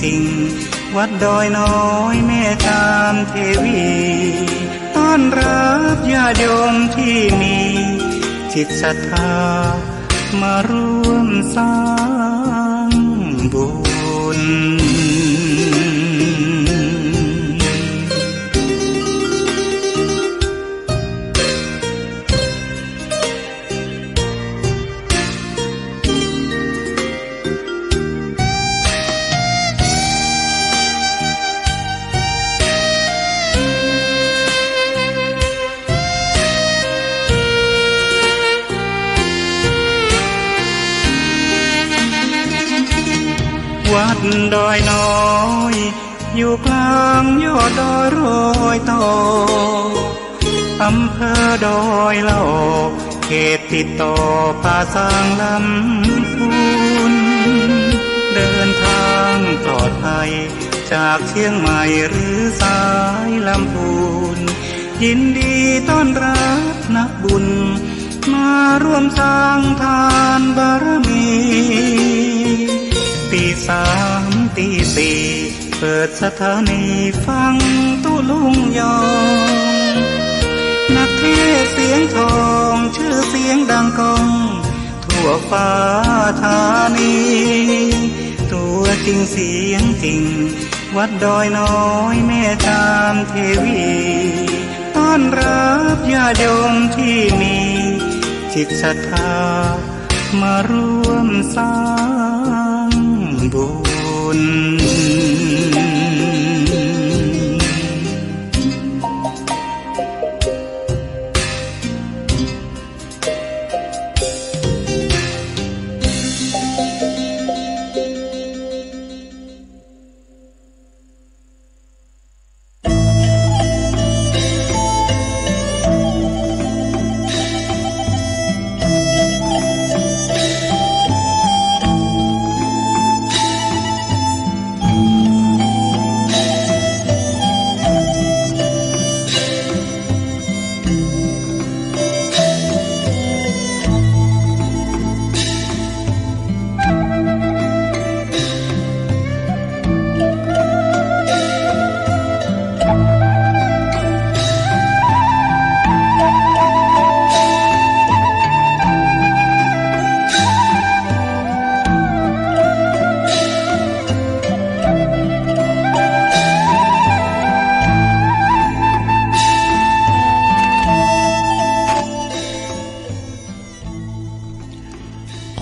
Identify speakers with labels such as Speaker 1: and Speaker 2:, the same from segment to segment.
Speaker 1: จริงวัดดอยน้อยแม่ตามเทวีต้อนรับญาติโยมที่มีจิตศรัทธามาร่วมสร้างบุญวัดดอยน้อยอยู่กลางยอดดอยโรยต่ออำเภอดอยละออกเขตติดต่อป่าสางลำพูนเดินทางปลอดภัยจากเชียงใหม่หรือสายลำพูนยินดีต้อนรับนักบุญมาร่วมสร้างทานบารมีตีสามตีสี่เปิดสถานีฟังตุลุงยองนักเทศเสียงทองชื่อเสียงดังก้องทั่วฟ้าธานีตัวจริงเสียงจริงวัดดอยน้อยแม่ตามเทวีต้อนรับญาติโยมที่มีจิตศรัทธามาร่วมสร้างบุญ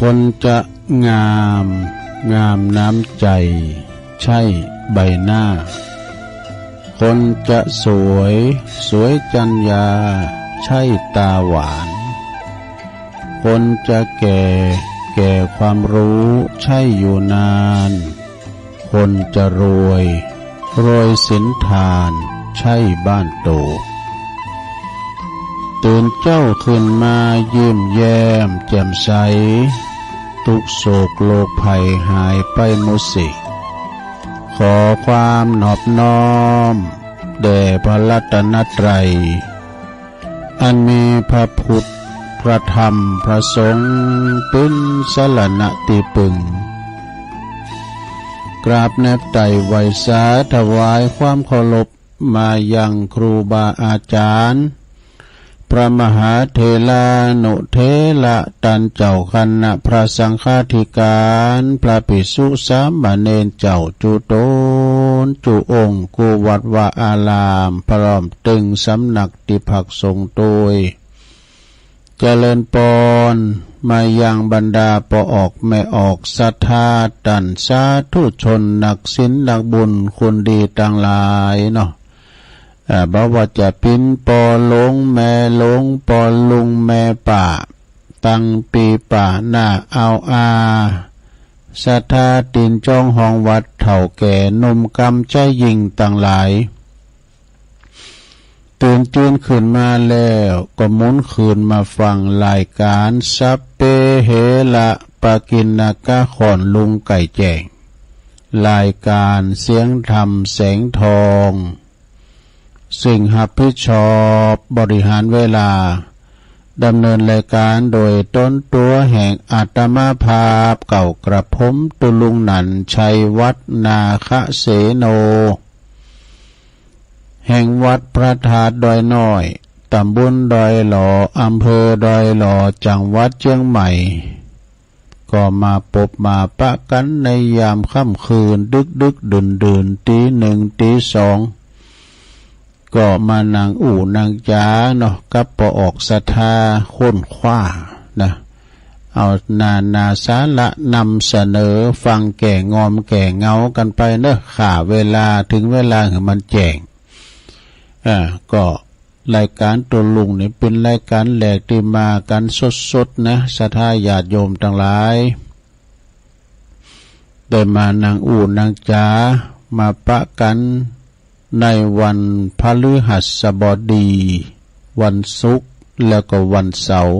Speaker 2: คนจะงามน้ำใจใช่ใบหน้าคนจะสวยจัญญาใช่ตาหวานคนจะแก่ความรู้ใช่อยู่นานคนจะรวยสินทานใช่บ้านโตตื่นเจ้าขึ้นมายิ้มแย้มแจ่มใสทุกโศกโลกภัยหายไปหมดสิ้นขอความนอบน้อมแด่พระรัตนตรัยอันมีพระพุทธพระธรรมพระสงฆ์เป็นสรณะที่พึ่งกราบแนบไต่ไหวสาถวายความเคารพมายังครูบาอาจารย์พระมหาเถรานุเถระตันเจ้าคณะพระสังฆาธิการพระภิกษุสามเณรเจ้าจุโตนจุองค์กุวัดวาอารามพร้อมตึงสำนักติภักสงฆ์โดยเจริญปอนมายังบรรดาปออกแม่ออกศรัทธาตันสาธุชนนักศีลนักบุญคนดีต่างหลายเนาะบ่ว่าจะปินปอหลงแม่หลงปอลุงแม่ป่าตั้งปีป่าหน้าเอาศรัทธาตินจ้องห้องวัดเถ่าแก่นมกำใจยิ่งต่างหลายตื่นจืนขึ้นมาแล้วก็หมุนคืนมาฟังรายการสัพเพเหระปะกินนกะขอนลุงไก่แจ้งรายการเสียงธรรมแสงทองสิ่งรับผิดชอบบริหารเวลา ดำเนินรายการโดยต้นตัวแห่งอาตมาภาพเก่ากระผมตุลุงหนันชัยวัดนาคเสโนแห่งวัดพระธาตุดอยน้อยตำบลดอยหล่ออำเภอดอยหล่อจังหวัดเชียงใหม่ก็มาพบมาปะกันในยามค่ำคืนดึกดื่นตีหนึ่งตีสองก็มานั่งนั่งจ้าเนาะกับปออกศรัทธาค้นคว้านะเอานาสาระนำเสนอฟังแก่งอมแก่เงากันไปเนอะข่าเวลาถึงเวลาให้มันแจ้งก็รายการตัวลุงนี่เป็นรายการแหลกที่มากันสดๆนะศรัทธาญาติโยมทั้งหลายได้มานั่งนั่งจ้ามาปะกันในวันพฤหัสบดีวันศุกร์แล้วก็วันเสาร์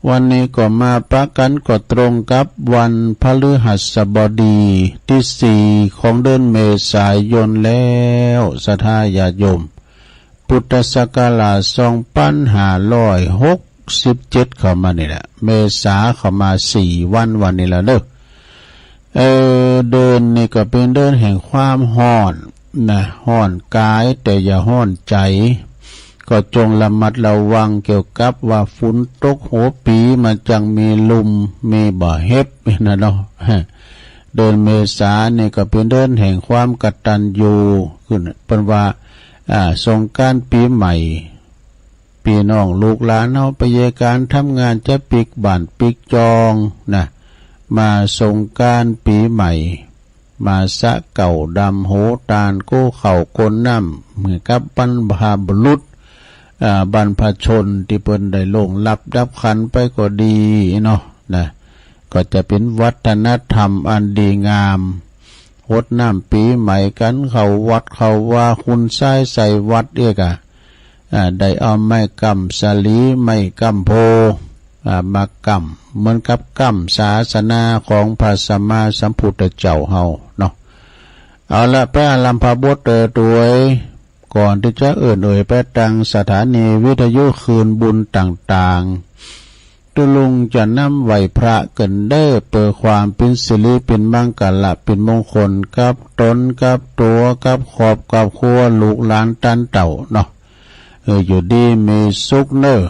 Speaker 2: วันนี้ก็มาปะกันก็ตรงกับวันพฤหัสบดีที่4ของเดือนเมษายนแล้วศรัทธาญาติโยมพุทธศักราช2567เข้ามานี่แหละเมษาเข้ามา4วันนี้แล้วเด้อเดินนี่ก็เป็นเดินแห่งความร้อนนะร้อนกายแต่อย่าร้อนใจก็จงระมัดระวังเกี่ยวกับว่าฝนตกหัวปีมันจังมีลมมีบ่เฮ็บนะเนาะเดินเมษานี่ก็เป็นเดินแห่งความกตัญญูขึ้นเป็นว่าสงกรานต์ปีใหม่พี่น้องลูกหลานเอาไปเยการทำงานจะปิกบ้านปิกจองนะมาสงกรานต์ปีใหม่มาสะเก่าดำโหตาลโก้เข่าก้นน้ำเหมือนกับบรรพบุรุษบรรพชนที่เพิ่นได้ลงรับดับขันไปก็ดีเนาะนะก็จะเป็นวัฒนธรรมอันดีงามหดน้ำปีใหม่กันเขาวัดเขาว่าคุณใช้ใส่วัดเอกได้เอาไม้กำสลีไม้กำโพมากำเหมือนกับกำศาสนาของพระสัมมาสัมพุทธเจ้าเฮาเนาะเอาละไปอารัมภบทตัวก่อนที่จะเอ่ยไปตังสถานีวิทยุคืนบุญต่างๆตุลุงจะนำไหวพระกันได้เปิดความเป็นสิริเป็นมังกรเป็นมงคลกับตนกับตัวกับขอบกับครัวลูกหลานตันเต่าเนาะอยู่ดีมีสุขเนอ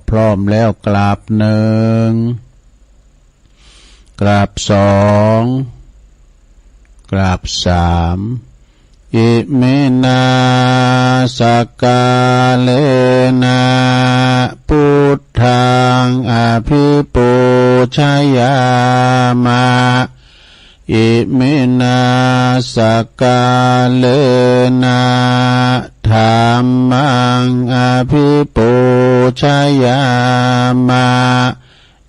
Speaker 2: พร้อมแล้วกราบหนึ่งกราบสองกราบสามอิเมนาสกาเลนะพุทธังอภิปูชยามะอิเมนาสกาเลนะธัมมังอภิปูชยามะ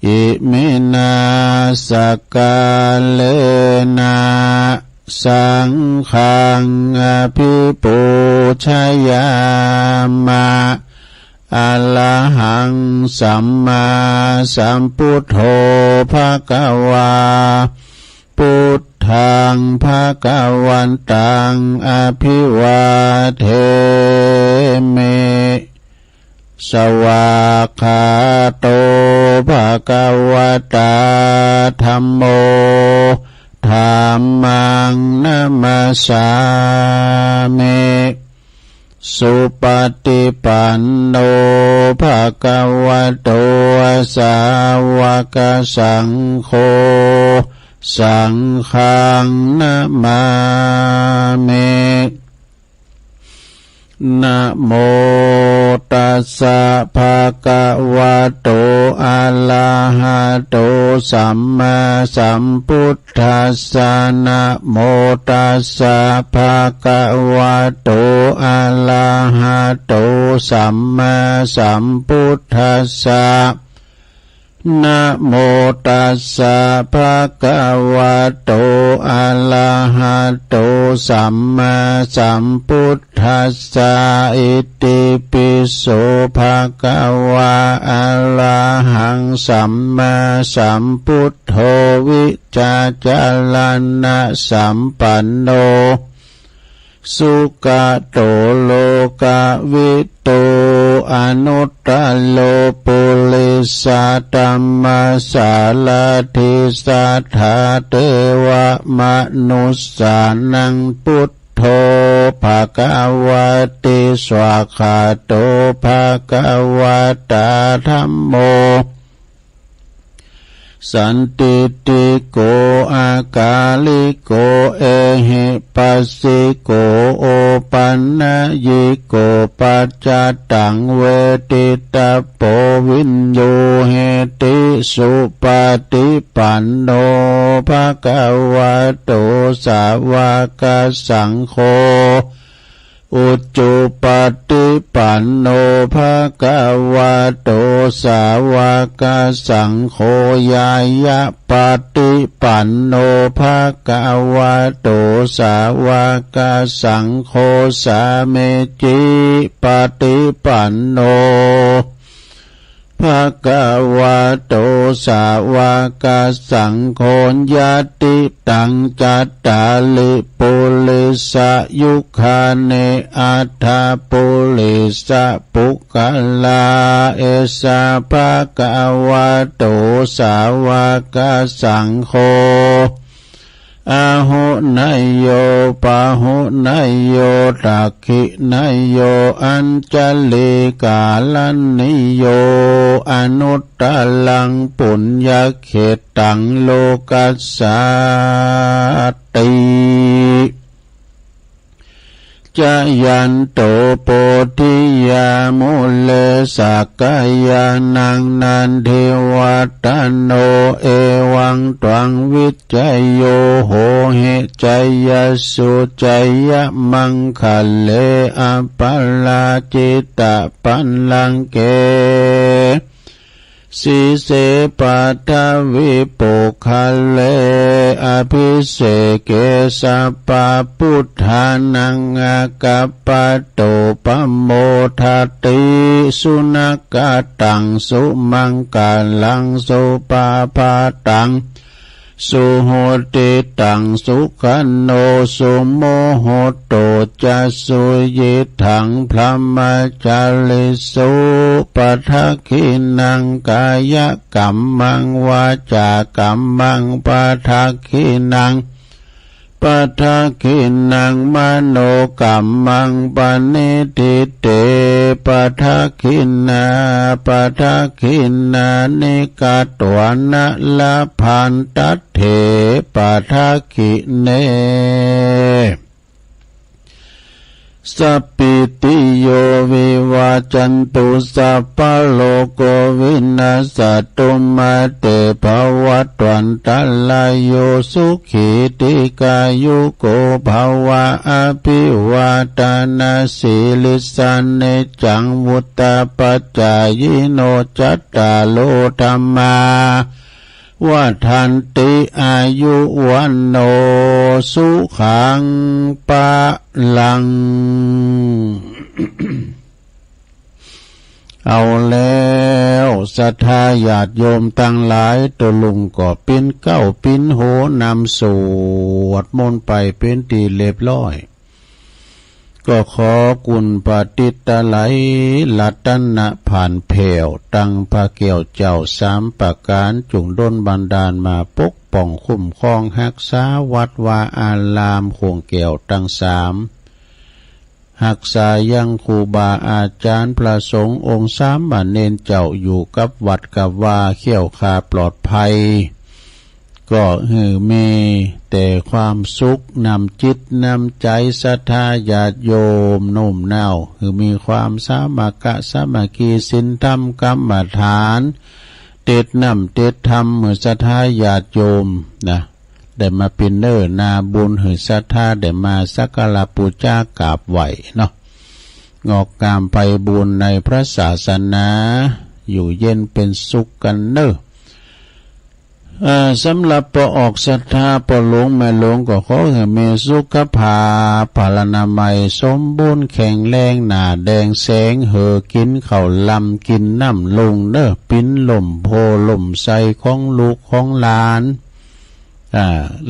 Speaker 2: อิเมนาสกาเลนะสังฆังอภิปูชยามะอะระหังสัมมาสัมพุทโธภควาพุทธังภวันตังอภิวาเทมิสวากขาโตภควตาธัมโมธัมมังนัมมัสสามิสุปฏิปันโนภควโตสาวกสังโฆสังฆังนะมามินะโมตัสสะภะคะวะโตอะระหะโตสัมมาสัมพุทธัสสะนะโมตัสสะภะคะวะโตอะระหะโตสัมมาสัมพุทธัสสะนะโมตัสสะภะคะวะโตอะระหะโตสัมมาสัมพุทธัสสะอิติปิโสภะคะวะอะระหังสัมมาสัมพุทโธวิจาจารณะสัมปันโนสุขโตโลกวิโต อนุตตโลปุริสาตัมมาสาลาทิสัทธาเทวมนุสสานังพุทโธภะคะวะติสวากขาโตภะคะวะตาธัมโมสันติติโกอากาลิโกเอหิปัสสิโกโอปันนะยิโกปัจจตังเวทิตาโปวินโยเหติสุปฏิปันโนภะคะวะโตสาวกสังโฆอุจจุปฏิปันโนภะคะวะโตสาวกสังโฆญายะปฏิปันโนภะคะวะโตสาวกสังโฆสาเมจิปฏิปันโนภะคะวะโตสาวกสังโฆญาติตังจัตตาลิปุริสยุคาเนอัฏฐปุริสปุคคลาเอสะภะคะวะโตสาวกสังโฆอาหุนายโยปะหุนายโยตักขินายโยอัญจลิกาลันนิโยอนุตตลังปุญญเขตังโลกัสสติจายันโตโพธิยามุเลสักกายานังนันเทวตันโนเอวังตวังวิจัยโยโหเหจัยยสุจัยยมังคะเลอปัลลาจิตตปันลังเกสีเสปัทวิปุคะเลอภิเสเกสัพพพุทธานังอากัปปะโตปโมทัตติสุนักตังสุมังกาลังสุปาปาตังสุโหติตังสุขันโนสุโมโหโตจะสุยิถังพระมจาริสุปัทขินังกายกัมมังวาจากัมมังปัทขินังปัทขินังมโนกัมมังปณิทิเตปัทขินาปัทขินานิกาตวนะละพันตัตเถปัทขิเนสัพพิติโยวิวาจันตุสัพพะโลกวินาศตุมาเตภวัตวันตัลลายโยสุขีติกายุโกภวะอภิวาทนาสิลิสันเนจังวุตตาปัจจายโนจัตตาโลธัมมาวัฏันติอายุวันโนสุขังปะลัง เอาแล้วศรัทธาญาติโยมตั้งหลายตัวลุงก็ปิ้นเก้าปิ้นโหนำสวดมนต์ไปเป็นตีเรียบร้อยก็ขอกุณปฏิตไลลัตนะผ่านเพวตั้งพระเกี่ยวเจ้าสามประการจุงดลบันดาลมาปกป้องคุ้มครองรักษาวัดวาอารามโคงเกี่ยวตั้งสามรักษายังครูบาอาจารย์พระสงฆ์องค์สามบาเนนเจ้าอยู่กับวัดกับวาเขี้ยวคาปลอดภัยก็มีแต่ความสุขนำจิตนำใจศรัทธาญาติโยมโน้มน้าวมีความสามัคคะสามัคคีศีลธรรมกรรมฐานเตดน้ำเตดธรรมเมื่อศรัทธาญาติโยมนะได้มาเป็นเนื้อนาบุญหือศรัทธาได้มาสักการะบูชากราบไหวเนาะงอกงามไปบุญในพระศาสนาอยู่เย็นเป็นสุขกันเนอะสำหรับปอออกศรัทธาปอหลวงแม่หลวงก็ขอให้มีสุขภาพพลานามัยสมบูรณ์แข็งแรงหน้าแดงแสงเหอกินข้าวลำกินน้ำลงเน้อปิ้นลมโพลมใสของลูกของหลาน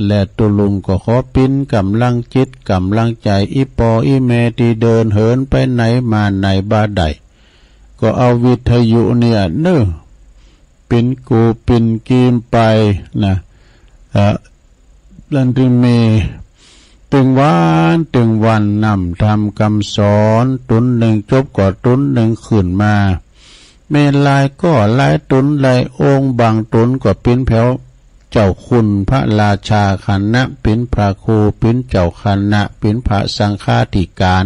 Speaker 2: และตุลุงก็ขอปิ้นกำลังจิตกำลังใจอีปออีเมที่เดินเหินไปไหนมาไหนบ้าใด ก็เอาวิทยุเนี่ยเป็นกูเป็นกีมไปนะลันถึงมีตึงวันนำทำคำสอนตุนหนึ่งจบก็ตุนหนึ่งขึ้นมาเมลายก็หลายตุนหลายองค์บางตุนก็เป็นแถวเจ้าคุณพระราชาคณะเป็นพระครูเป็นเจ้าคณะเป็นพระสังฆาธิการ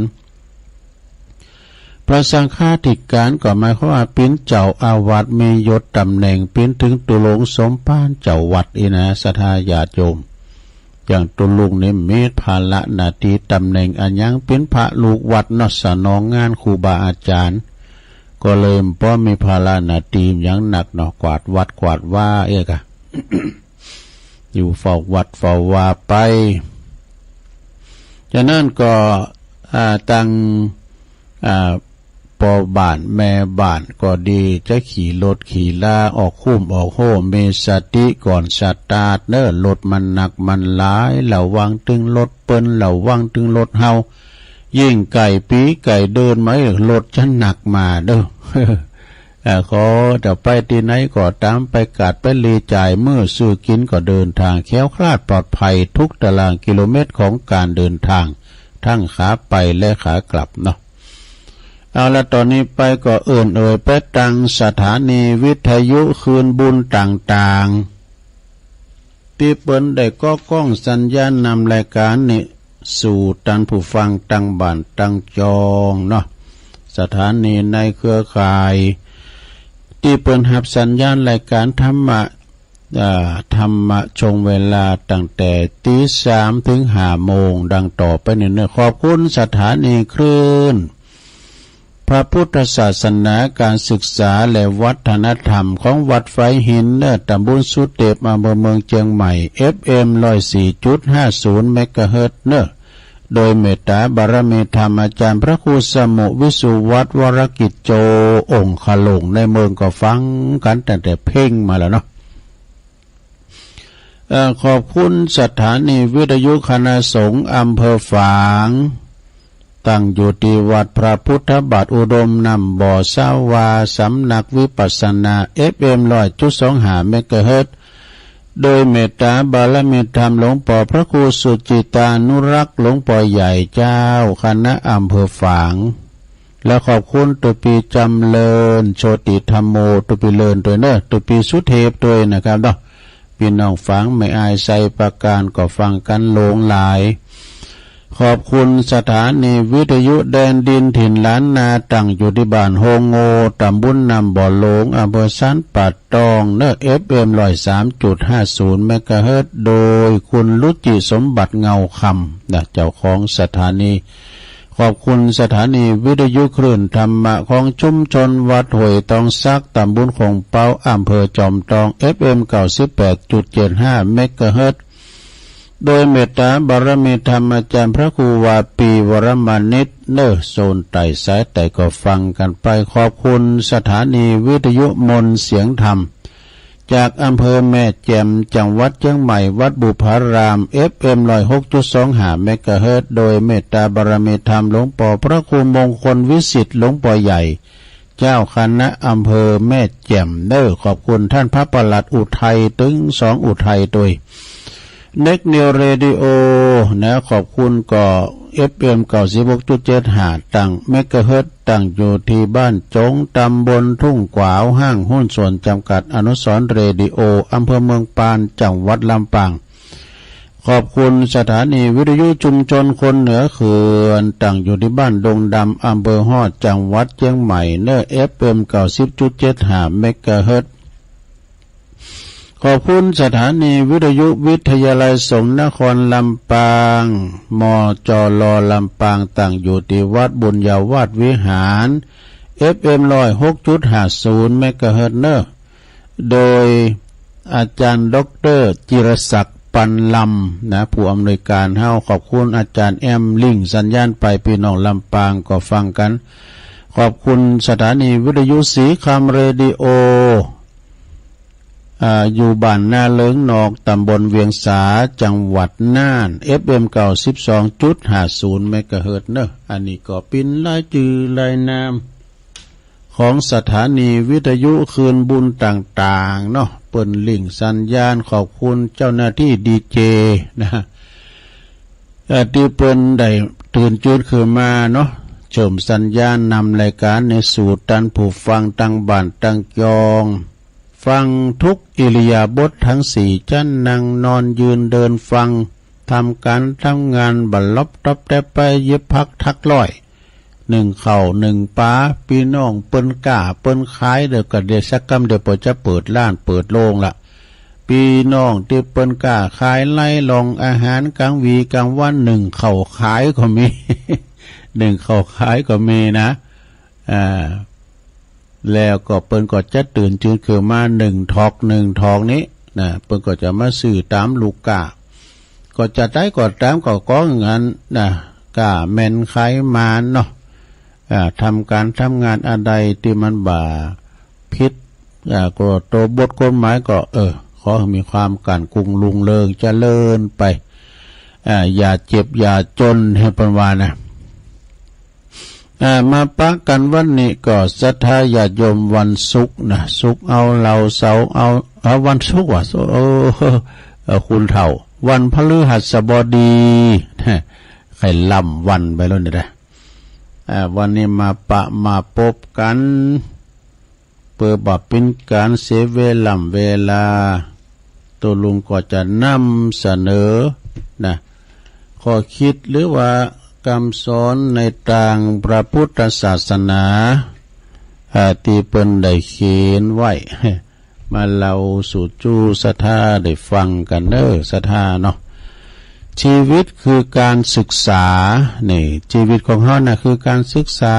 Speaker 2: พระสังฆาธิการก็หมายความว่าเป็นเจ้าอาวาสมียศตำแหน่งเป็นถึงตุลงสมภารเจ้าวัดอีนะศรัทธาญาติโยมอย่างตุลุงนี่มีภาระหน้าที่ตำแหน่งอันยังเป็นพระลูกวัดนอสนองงานครูบาอาจารย์ก็เลยเพราะมีภาระหน้าที่อย่างหนักเนาะกวาดวัดกวาดว่ากะ อยู่เฝ้าวัดเฝ้าว่าไปฉะนั้นก็ตั้งปอบ้านแม่บ้านก็ดีจะขี่รถขี่ลาออกคุ้มออกโหเมสติก่อนสตาร์ทรถมันหนักมันหลายระวังตึงรถเปิ้นระวังตึงรถเฮายิ่งไก่ปีไก่เดินไหมรถจะหนักมาขอจะไปที่ไหนก็ตามไปกาดไปลีจ่ายเมื่อซื้อกินก็เดินทางแคล้วคลาดปลอดภัยทุกตารางกิโลเมตรของการเดินทางทั้งขาไปและขากลับเนาะเอาละตอนนี้ไปก็ไปตั้งสถานีวิทยุคืนบุญต่างๆที่เปิ้นได้ก็กล้องสัญญาณนำรายการนี้สู่ท่านผู้ฟังตั้งบ้านตั้งจองเนาะสถานีในเครือข่ายที่เปิ้นรับสัญญาณรายการธรรมะชงเวลาตั้งแต่ตี 3 ถึง 5 โมงดังต่อไปนี้ขอบคุณสถานีคลื่นพระพุทธศาสนาการศึกษาและวัฒนธรรมของวัดไฟหินตำบลสุเทพอำเภอเมืองเชียงใหม่ FM 104.50 เมกะเฮิรตซ์โดยเมตตาบารมีธรรมอาจารย์พระครูสมุวิสุวัฒน์วรกิจโจองค์ขลงในเมืองก็ฟังกันตั้งแต่เพ่งมาแล้วเนาะขอบคุณสถานีวิทยุคณะสงฆ์อำเภอฝางตั้งอยู่ที่วัดพระพุทธบาทอุดมนำบ่อสาวาสำนักวิปัสสนา FM 100.25 เมกะเฮิรตซ์โดยเมตตาบารมีธรรมหลวงพ่อพระครูสุจิตานุรักษ์หลวงพ่อใหญ่เจ้าคณะอำเภอฝางและขอบคุณตุปีจำเริญโชติธรรมโมตุปีเลินตัวตุปีสุเทพตัวนะครับเนาะพี่น้องฟังไม่อายใส่ประการก็ฟังกันโลงหลายขอบคุณสถานีวิทยุแดนดินถิ่นล้านนาตั้งอยู่ที่บ้านโฮงโงตำบลนำบ่อหลงอำเภอสันป่าตองFM 103.50 เมกะเฮิรตซ์โดยคุณรุจิสมบัติเงาคำเจ้าของสถานีขอบคุณสถานีวิทยุคลื่นธรรมะของชุมชนวัดห้วยตองซักตำบลคงเปาอำเภอจอมทอง FM 98.75 เมกะเฮิรตซ์โดยเมตตาบารมีธรรมอาจารย์พระครูวาปีวรมานิชโซนไต่สายไต่ก็ฟังกันไปขอบคุณสถานีวิทยุมนเสียงธรรมจากอำเภอแม่แจ่มจังหวัดเชียงใหม่วัดบุพาราม FM 106.25 เมกะเฮิรตซ์โดยเมตตาบารมีธรรมหลวงพ่อพระครูมงคลวิสิทธิ์หลวงพ่อใหญ่เจ้าคณะอำเภอแม่แจ่มขอบคุณท่านพระปลัดอุทัยถึง2อุทัยด้วยเน็กเนียวเรดิโอขอบคุณก็ FM 96.75 ตั้งเมกะเฮิรตซ์ตั้งอยู่ที่บ้านจงตำบลทุ่งกวาวห้างหุ้นส่วนจำกัดอนุสรณ์เรดิโออำเภอเมืองปานจังหวัดลำปางขอบคุณสถานีวิทยุชุมชนคนเหนือเขื่อนตั้งอยู่ที่บ้านดงดำอำเภอฮอดจังหวัดเชียงใหม่FM 90.75 เมกะเฮิรตซ์ขอบคุณสถานีวิทยุวิทยาลัยสงฆ์นครลำปางมจลลำปางตั้งอยู่ที่วัดบุญญาวาสวิหาร FM 106.50 เมกะเฮิรตซ์โดยอาจารย์ดร.จิรศักดิ์ปันลำผู้อำนวยการเฮาขอบคุณอาจารย์แอมลิงสัญญาณไปพี่น้องลำปางก็ฟังกันขอบคุณสถานีวิทยุสีคำเรดิโออยู่บ้านนาเลิงนอกตำบลเวียงสาจังหวัดน่าน FM 92.50 เมกะเฮิรตซ์อันนี้ก็เป็นรายชื่อรายนาม ของสถานีวิทยุคืนบุญต่างๆเนาะเปิ้นลิงสัญญาณขอบคุณเจ้าหน้าที่ดีเจนะที่เปิ้นได้ตื่นจูดขึ้นมาเนาะชมสัญญาณนำรายการในสู่ตันผู้ฟังตั้งบ้านตั้งยองฟังทุกอิริยาบถทั้งสี่จันนั่งนอนยืนเดินฟังทำการทำงานบัลลบตบแต่ไปเย็บพักทักร้อยหนึ่งเข่าหนึ่งป้าพี่น้องเปิ้นก้าเปิ้นขายเดี๋ยวก็เดี๋ยวสักกำเดี๋ยวเปิดจะเปิดร้านเปิดโรงละพี่น้องที่เปิ้นก้าขายไล่ลองอาหารกลางวีกลางวันหนึ่งเข่าขายก็มี หนึ่งเข่าขายก็มีนะแล้วก็เปิ้นก็จะตื่นจืดคือมาหนึ่งทอกนี้นะเปิ้นก็จะมาซื้อตามลูกกาก็จะได้ก็ตามก็ก้องงั้นนะกาแม่นขายมานเนาะทำการทำงานอะไรที่มันบ่าพิษก็ตัวบทกฎหมายก็ขอให้มีความการกุงลุงเริงเจริญไปอย่าเจ็บอย่าจนให้เป็นว่านะมาปักกันวันนี้ก็ศรัทธาญาติโยมวันศุกร์นะศุกร์เอาเราเสาร์เอาวันศุกร์ว่ะคุณเฒ่าวันพฤหัสบดีใครล่ำวันไปแล้วเนี่ยนะวันนี้มาพบกันเปิดบ่เป็นการเสียเวลาตัวลุงก็จะนำเสนอนะข้อคิดหรือว่าคำสอนในทางพระพุทธศาสนาที่เปิ้นได้เขียนไว้มาเล่าสู่จูศรัทธาได้ฟังกันศรัทธาเนาะชีวิตคือการศึกษานี่ชีวิตของเฮาน่ะคือการศึกษา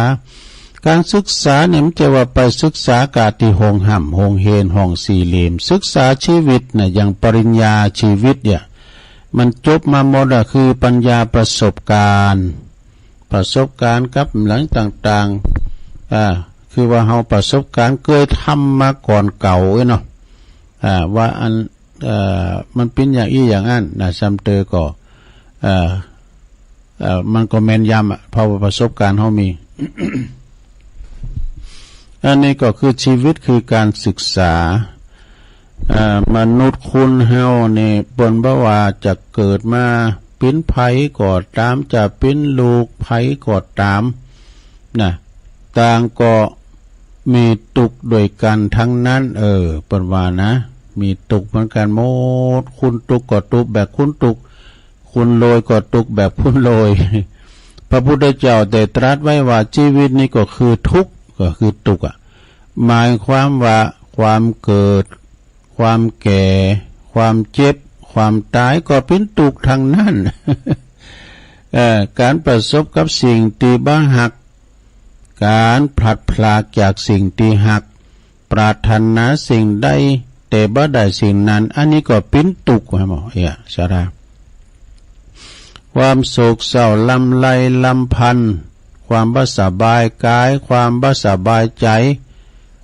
Speaker 2: เนี่ยมันจะว่าไปศึกษากาที่ห้องห่ำห้องเฮนห้องสี่เหลี่ยมศึกษาชีวิตน่ะอย่างปริญญาชีวิตเนี่ยมันจบมาหมดคือปัญญาประสบการณ์กับหลังต่างๆคือว่าเฮาประสบการณ์เคยทำมาก่อนเก่าเนาะว่าอันมันเป็นอย่างอี้อย่างนั้นนะซ้ำเตอก็มันก็แม่นยำเพราะว่าประสบการณ์เฮามี อันนี้ก็คือชีวิตคือการศึกษามนุษย์คุณเฮาเนี่ยบนบ่ว่าจะเกิดมาเป็นไผก็ตามจะเป็นลูกไผก็ตามนะต่างก็มีตุกด้วยกันทั้งนั้นเปิ้นว่านะมีตุกเหมือนกันหมดคุณตุกก็ตุกแบบคุณตุกคุณโรยก็ตุกแบบคุณโรย พระพุทธเจ้าได้ตรัสไว้ว่าชีวิตนี้ก็คือทุกข์ก็คือตุกหมายความว่าความเกิดความแก่ความเจ็บความตายก็เป็นทุกข์ทางนั้น การประสบกับสิ่งที่บ้าหักการพลัดพรากจากสิ่งที่หักปรารถนาสิ่งใดแต่บ่ได้สิ่งนั้นอันนี้ก็เป็นทุกข์หมอสาระความโศกเศร้าลำไรลำพันธ์ความบ่สบายกายความบ่สบายใจ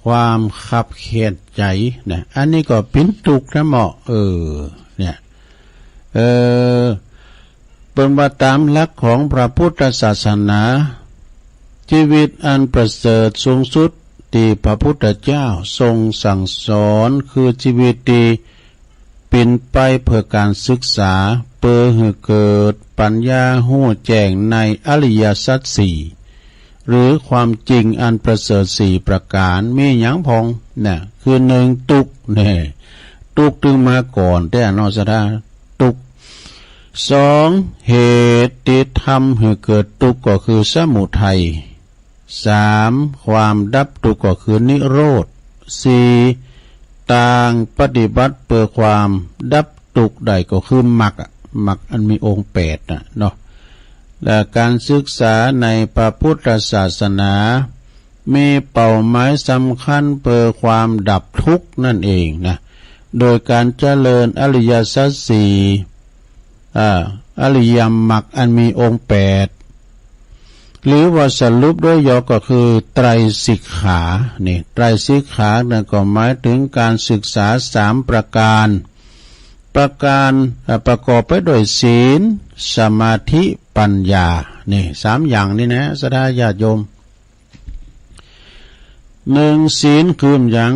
Speaker 2: ความขับเคียดใจนะอันนี้ก็เป็นทุกข์นะหมอเนี่ยเป็นว่าตามหลักของพระพุทธศาสนาชีวิตอันประเสริฐสูงสุดที่พระพุทธเจ้าทรงสั่งสอนคือชีวิตที่เป็นไปเพื่อการศึกษาเพื่อให้เกิดปัญญาหู้แจ้งในอริยสัจสี่หรือความจริงอันประเสริฐสี่ประการมีหยังพองเนี่ยคือหนึ่งทุกข์เนี่ยทุกข์ถึงมาก่อนแต่นอสดาทุกข์สองเหตุที่ทำให้เกิดทุกข์ก็คือสมุทัยสามความดับทุกข์ก็คือนิโรธสี่ต่างปฏิบัติเพื่อความดับทุกข์ได้ก็คือมรรคอันมีองค์แปดเนาะและการศึกษาในพระพุทธศาสนามีเป้าหมายสำคัญเพื่อความดับทุกข์นั่นเองนะโดยการเจริญอริยสัจสี่อริยมรรคอันมีองค์แปดหรือว่าสรุปด้วยย่อก็คือไตรสิกขานี่ไตรสิกขาเนี่ยก็หมายถึงการศึกษาสามประการประกอบไปด้วยศีลสมาธิปัญญานี่สามอย่างนี่นะศรัทธาญาติโยม หนึ่งศีลคืออย่าง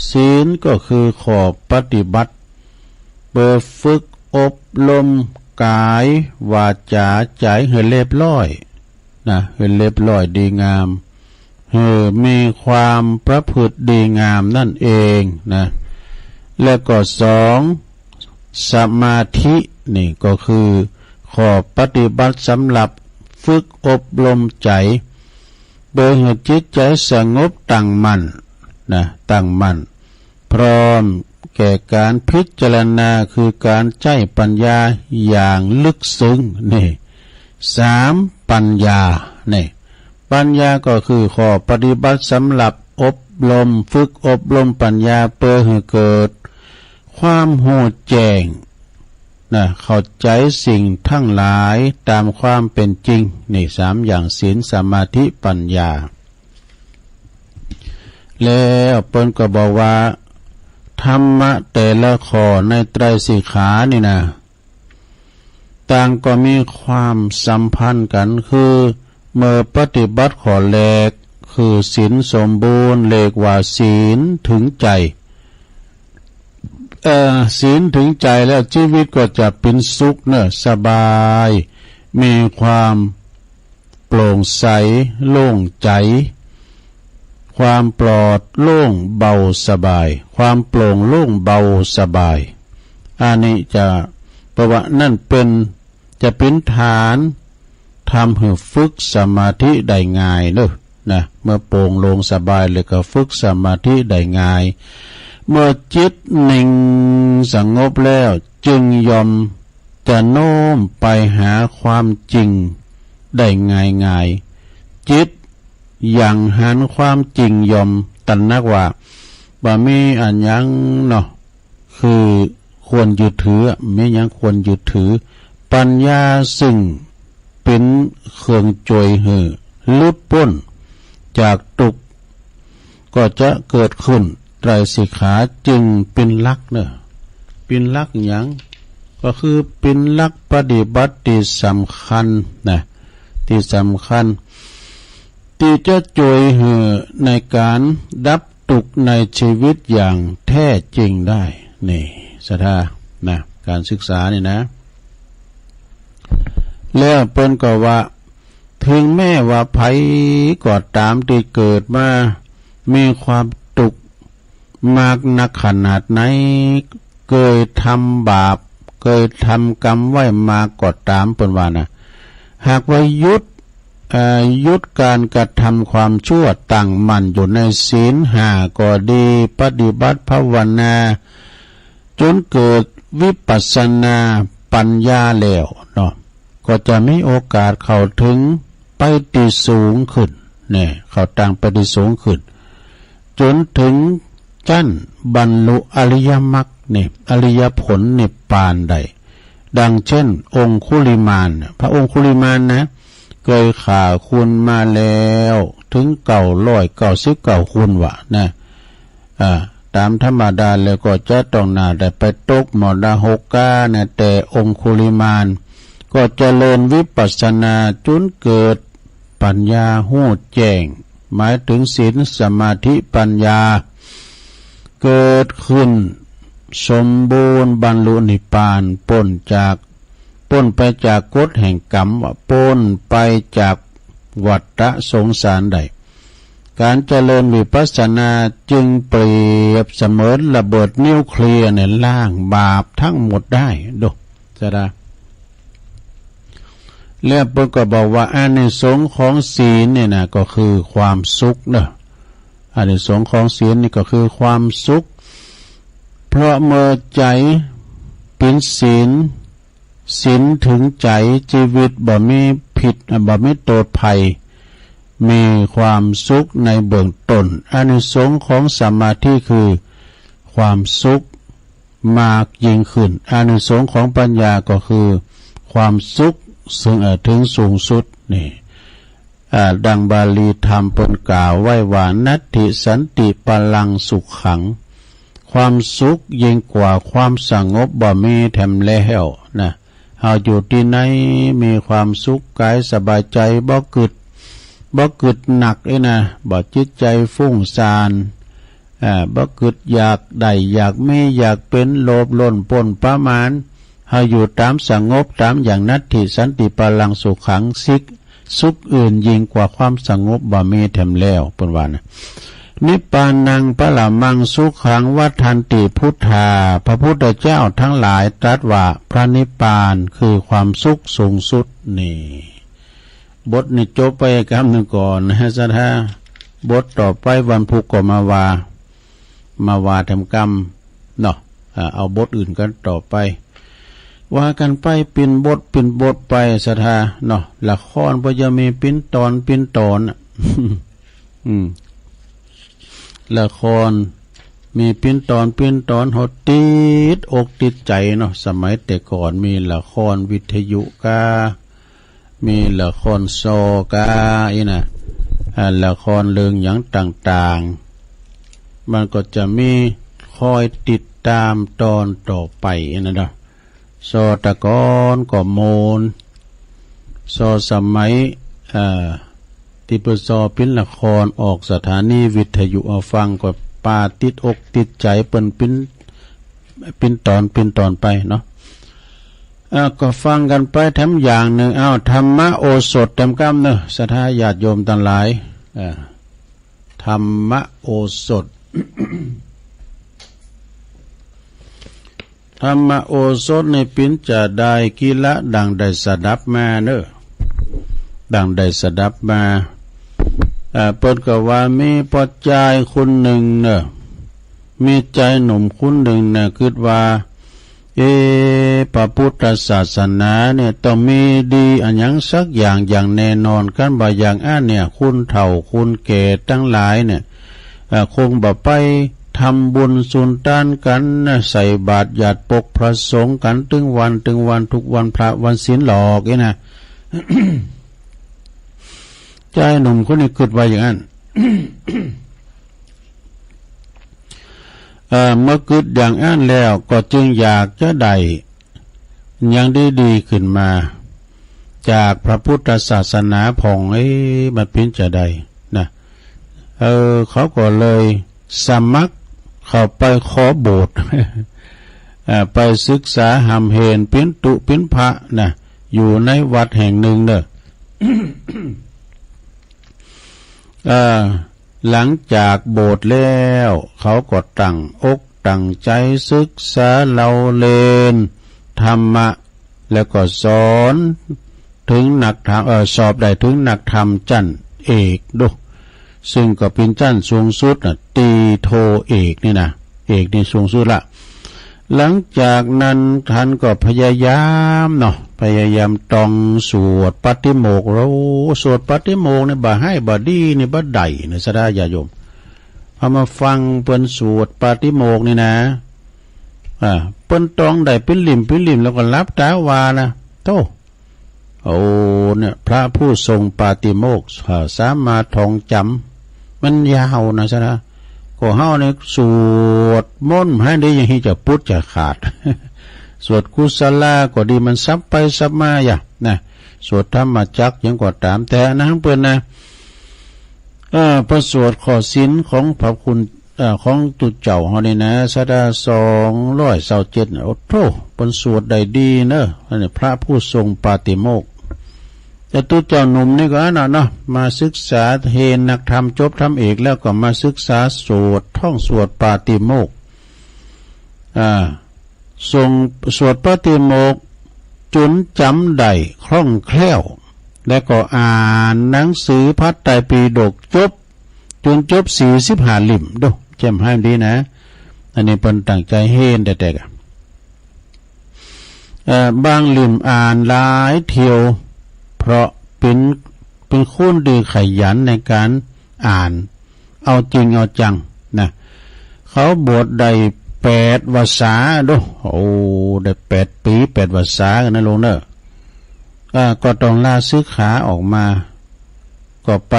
Speaker 2: ศีลก็คือข้อปฏิบัติเปิดฝึกอบรมกายวาจาใจให้เรียบร้อยนะให้เรียบร้อยดีงามให้มีความประพฤติดีงามนั่นเองนะและก็สองสมาธินี่ก็คือข้อปฏิบัติสำหรับฝึกอบรมใจเพื่อให้จิตใจสงบตั้งมั่นนะตั้งมั่นพร้อมแก่การพิจารณาคือการใช้ปัญญาอย่างลึกซึ้งนี่สามปัญญานี่ปัญญาก็คือข้อปฏิบัติสำหรับอบรมฝึกอบรมปัญญาเพื่อให้เกิดความรู้แจ้งนะเข้าใจสิ่งทั้งหลายตามความเป็นจริงนี่สามอย่างศีลสมาธิปัญญาแล้วเปิ้นก็บอกว่าธรรมะแต่ละข้อในไตรสิกขานี่นะต่างก็มีความสัมพันธ์กันคือเมื่อปฏิบัติข้อแรกคือศีลสมบูรณ์เรียกว่าศีลถึงใจศีลถึงใจแล้วชีวิตก็จะเป็นสุขเนอะสบายมีความโปร่งใสโล่งใจความปลอดโล่งเบาสบายความโปร่งโล่งเบาสบายอันนี้จะเพราะว่านั่นจะเป็นฐานทำให้ฝึกสมาธิได้ง่ายเนอะนะเมื่อโปร่งโล่งสบายเลยก็ฝึกสมาธิได้ง่ายเมื่อจิตนิ่งสงบแล้วจึงยอมจะโน้มไปหาความจริงได้ง่ายจิตอย่างหันความจริงยอมตันนักว่าบ่มีอันยังเนาะคือควรยึดถือไม่ยังควรยึดถือปัญญาซึ่งเป็นเครื่องช่วยให้หลุดพ้นจากทุกข์ก็จะเกิดขึ้นไตรสิกขาจึงเป็นหลักเนอะเป็นหลักอย่างก็คือเป็นหลักปฏิบัติที่สำคัญนะที่สำคัญที่จะช่วยให้ในการดับทุกข์ในชีวิตอย่างแท้จริงได้นี่ศรัทธานะการศึกษานี่นะแล้วเปิ้นก็ว่าถึงแม้ว่าภัยก็ตามที่เกิดมามีความทุกข์มากนักขนาดไหนเคยทำบาปเคยทำกรรมไว้มาก็ตามเปิ้นว่านะหากว่าหยุดการกระทำความชั่วตั้งมั่นอยู่ในศีลห้าก็ดีปฏิบัติภาวนาจนเกิดวิปัสสนาปัญญาแล้วเนาะก็จะมีโอกาสเข้าถึงไปติสูงขึ้นเนี่ยเข้าตั้งไปติสูงขึ้นจนถึงชั้นบรรลุอริยมรรคเนี่ยอริยผลนิพพานได้ดังเช่นองคุลิมานพระองคุลิมานนะเคยข่าคุณมาแล้วถึง999คุณวะนะตามธรรมดาแล้วก็จะต้องน่าได้ไปตกมรหกานะแต่องคุลิมานก็เจริญวิปัสสนาจนเกิดปัญญาหู้แจ้งหมายถึงศีลสมาธิปัญญาเกิดขึ้นสมบูรณ์บรรลุนิพพานพ้นไปจากกฎแห่งกรรมพ้นไปจากวัฏสงสารใดการเจริญวิปัสสนาจึงเปรียบเสมือนระเบิดนิวเคลียร์ในล้างบาปทั้งหมดได้ดูจะได้แล้วเพิ่นก็บอกว่าอานิสงส์ของศีลเนี่ยนะก็คือความสุขเนอะอานิสงส์ของศีลนี่ก็คือความสุขเพราะเมื่อใจเป็นศีลถึงใจชีวิตบ่มีผิดบ่มีโทษภัยมีความสุขในเบื้องต้นอานิสงส์ของสมาธิคือความสุขมากยิ่งขึ้นอานิสงส์ของปัญญาก็คือความสุขซึ่งถึงสูงสุดนี่ดังบาลีธรรมเพิ่นกล่าวไว้ว่านัตถิสันติพลังสุขขังความสุขยิ่งกว่าความสงบบ่มีแถมแล้วนะเฮาอยู่ที่ไหนมีความสุขกายสบายใจบ่กึด บ่กึดหนักนะบ่จิตใจฟุ้งซ่านบ่กึดอยากได้อยากมีอยากเป็นโลภล้นพ้นประมาณเฮาอยู่ตามสงบตามอย่างนัตถิสันติปลังสุขังสุขอื่นยิ่งกว่าความสงบบ่มีแถมแล้วเพิ่นว่านะนิพพานังปรมังสุขังวัฏฏันติพุทธาพระพุทธเจ้าทั้งหลายตรัสว่าพระนิพพานคือความสุขสูงสุดนี่บทนี้จบไปคำหนึ่งก่อนนะสถาบทต่อไปวันพุธก็มาวาทำกรรมเนาะเอาบทอื่นกันต่อไปว่ากันไปเป็นบทไปสถาเนาะละครบ่จะมีเป็นตอนละครมีเป็นตอนหดติดอกติดใจเนาะสมัยแต่ก่อนมีละครวิทยุกามีละครโซกาอีนะละครเรื่องอย่างต่างๆมันก็จะมีคอยติดตามตอนต่อไปนะเนาะโซตะกอนก็โมนโซสมัยที่เปิดซอเป็นละครออกสถานีวิทยุเอาฟังก็ปาติดอกติดใจเปิ้นเป็นตอนไปเนาะก็ฟังกันไปแถมอย่างหนึ่งธรรมโอสถเต็มกำเนอะศรัทธาญาติโยมทั้งหลายธรรมโอสถ ธรรมโอสถในปินจะได้กิละดังได้สดับมาเนอะดังได้สดับมาเปิดก็ว่ามีปัจจัยคนหนึ่งเนอะมีใจหนุ่มคนหนึ่งเนอะคิดว่าพระพุทธศาสนาเนี่ยต้องมีดีอันยังสักอย่างแน่นอนกันบ่อย่างเนี่ยคุณเฒ่าคุณแก่ทั้งหลายเนี่ยคงบ่ไปทำบุญสุนทานกันใส่บาตรหยาดปกพระสงฆ์กันถึงวันทุกวันพระวันศีลหลอกนะ ใจหนุ่มคนนี้คิดไว้อย่างนั้น เมื่อคิดอย่างนั้นแล้วก็จึงอยากจะได้อย่างดีขึ้นมาจากพระพุทธศาสนาผ่องมันเป็นจะได้นะเขาก็เลยสมัครเข้าไปขอโบสถ์ ไปศึกษาหำเหนเป็นพระนะอยู่ในวัดแห่งหนึ่งเนอะ หลังจากโบสถ์แล้วเขาก็ตั้งอกตั้งใจศึกษาเล่าเรียนธรรมะแล้วก็สอนถึงนักธรรมสอบได้ถึงนักธรรมชั้นเอกดูซึ่งก็เป็นชั้นสูงสุดตีโทเอกนี่นะเอกนี่สูงสุดละหลังจากนั้นท่านก็พยายามต้องสวดปฏิโมกข์เราสวดปฏิโมกข์เนี่ยบ่ให้บ่ดีนี่บ่ได้นะสดาญาโยมพอมาฟังเปิ้นสวดปฏิโมกข์นี่นะเปิ้นต้องได้เป็นลิ่มแล้วก็รับตาวานะโตเนี่ยพระผู้ทรงปฏิโมกข์สามารถท่องจำมันยาวนะสดาก็เฮาเนี่ยสวดมนต์ให้ได้อย่างที่จะพุทธจะขาด สวดกุศลาก็ดีมันซับไปซับมาอย่างนะสวดธรรมจักรยังก็ตามแต่นะเพื่อนนะพระสวดข้อศีลของพระคุณของตุเจ้าเฮานี่นะสดา227โอ้โธเป็นสวดได้ดีเนอะนี่พระผู้ทรงปาติโมกข์แต่ตุเจ้าหนุ่มนี่ก็เนาะมาศึกษาเฮนนักธรรมจบธรรมเอกแล้วก็มาศึกษาสวดท่องสวดปาติโมกข์ทรงสวดปาติโมกข์จนจำได้คล่องแคล่วและก็อ่านหนังสือพระไตรปิฎกจนจบ45เล่มดูจำให้ดีนะอันนี้เป็นตั้งใจเฮนแต่บางเล่มอ่านหลายเที่ยวเพราะเป็นคนดีขยันในการอ่านเอาจริงเอาจังนะเขาบวชได้8 ภาษาดูได้8 ปี8 ภาษากันนะลงเนอะก็ต้องลาซื้อขาออกมาก็ไป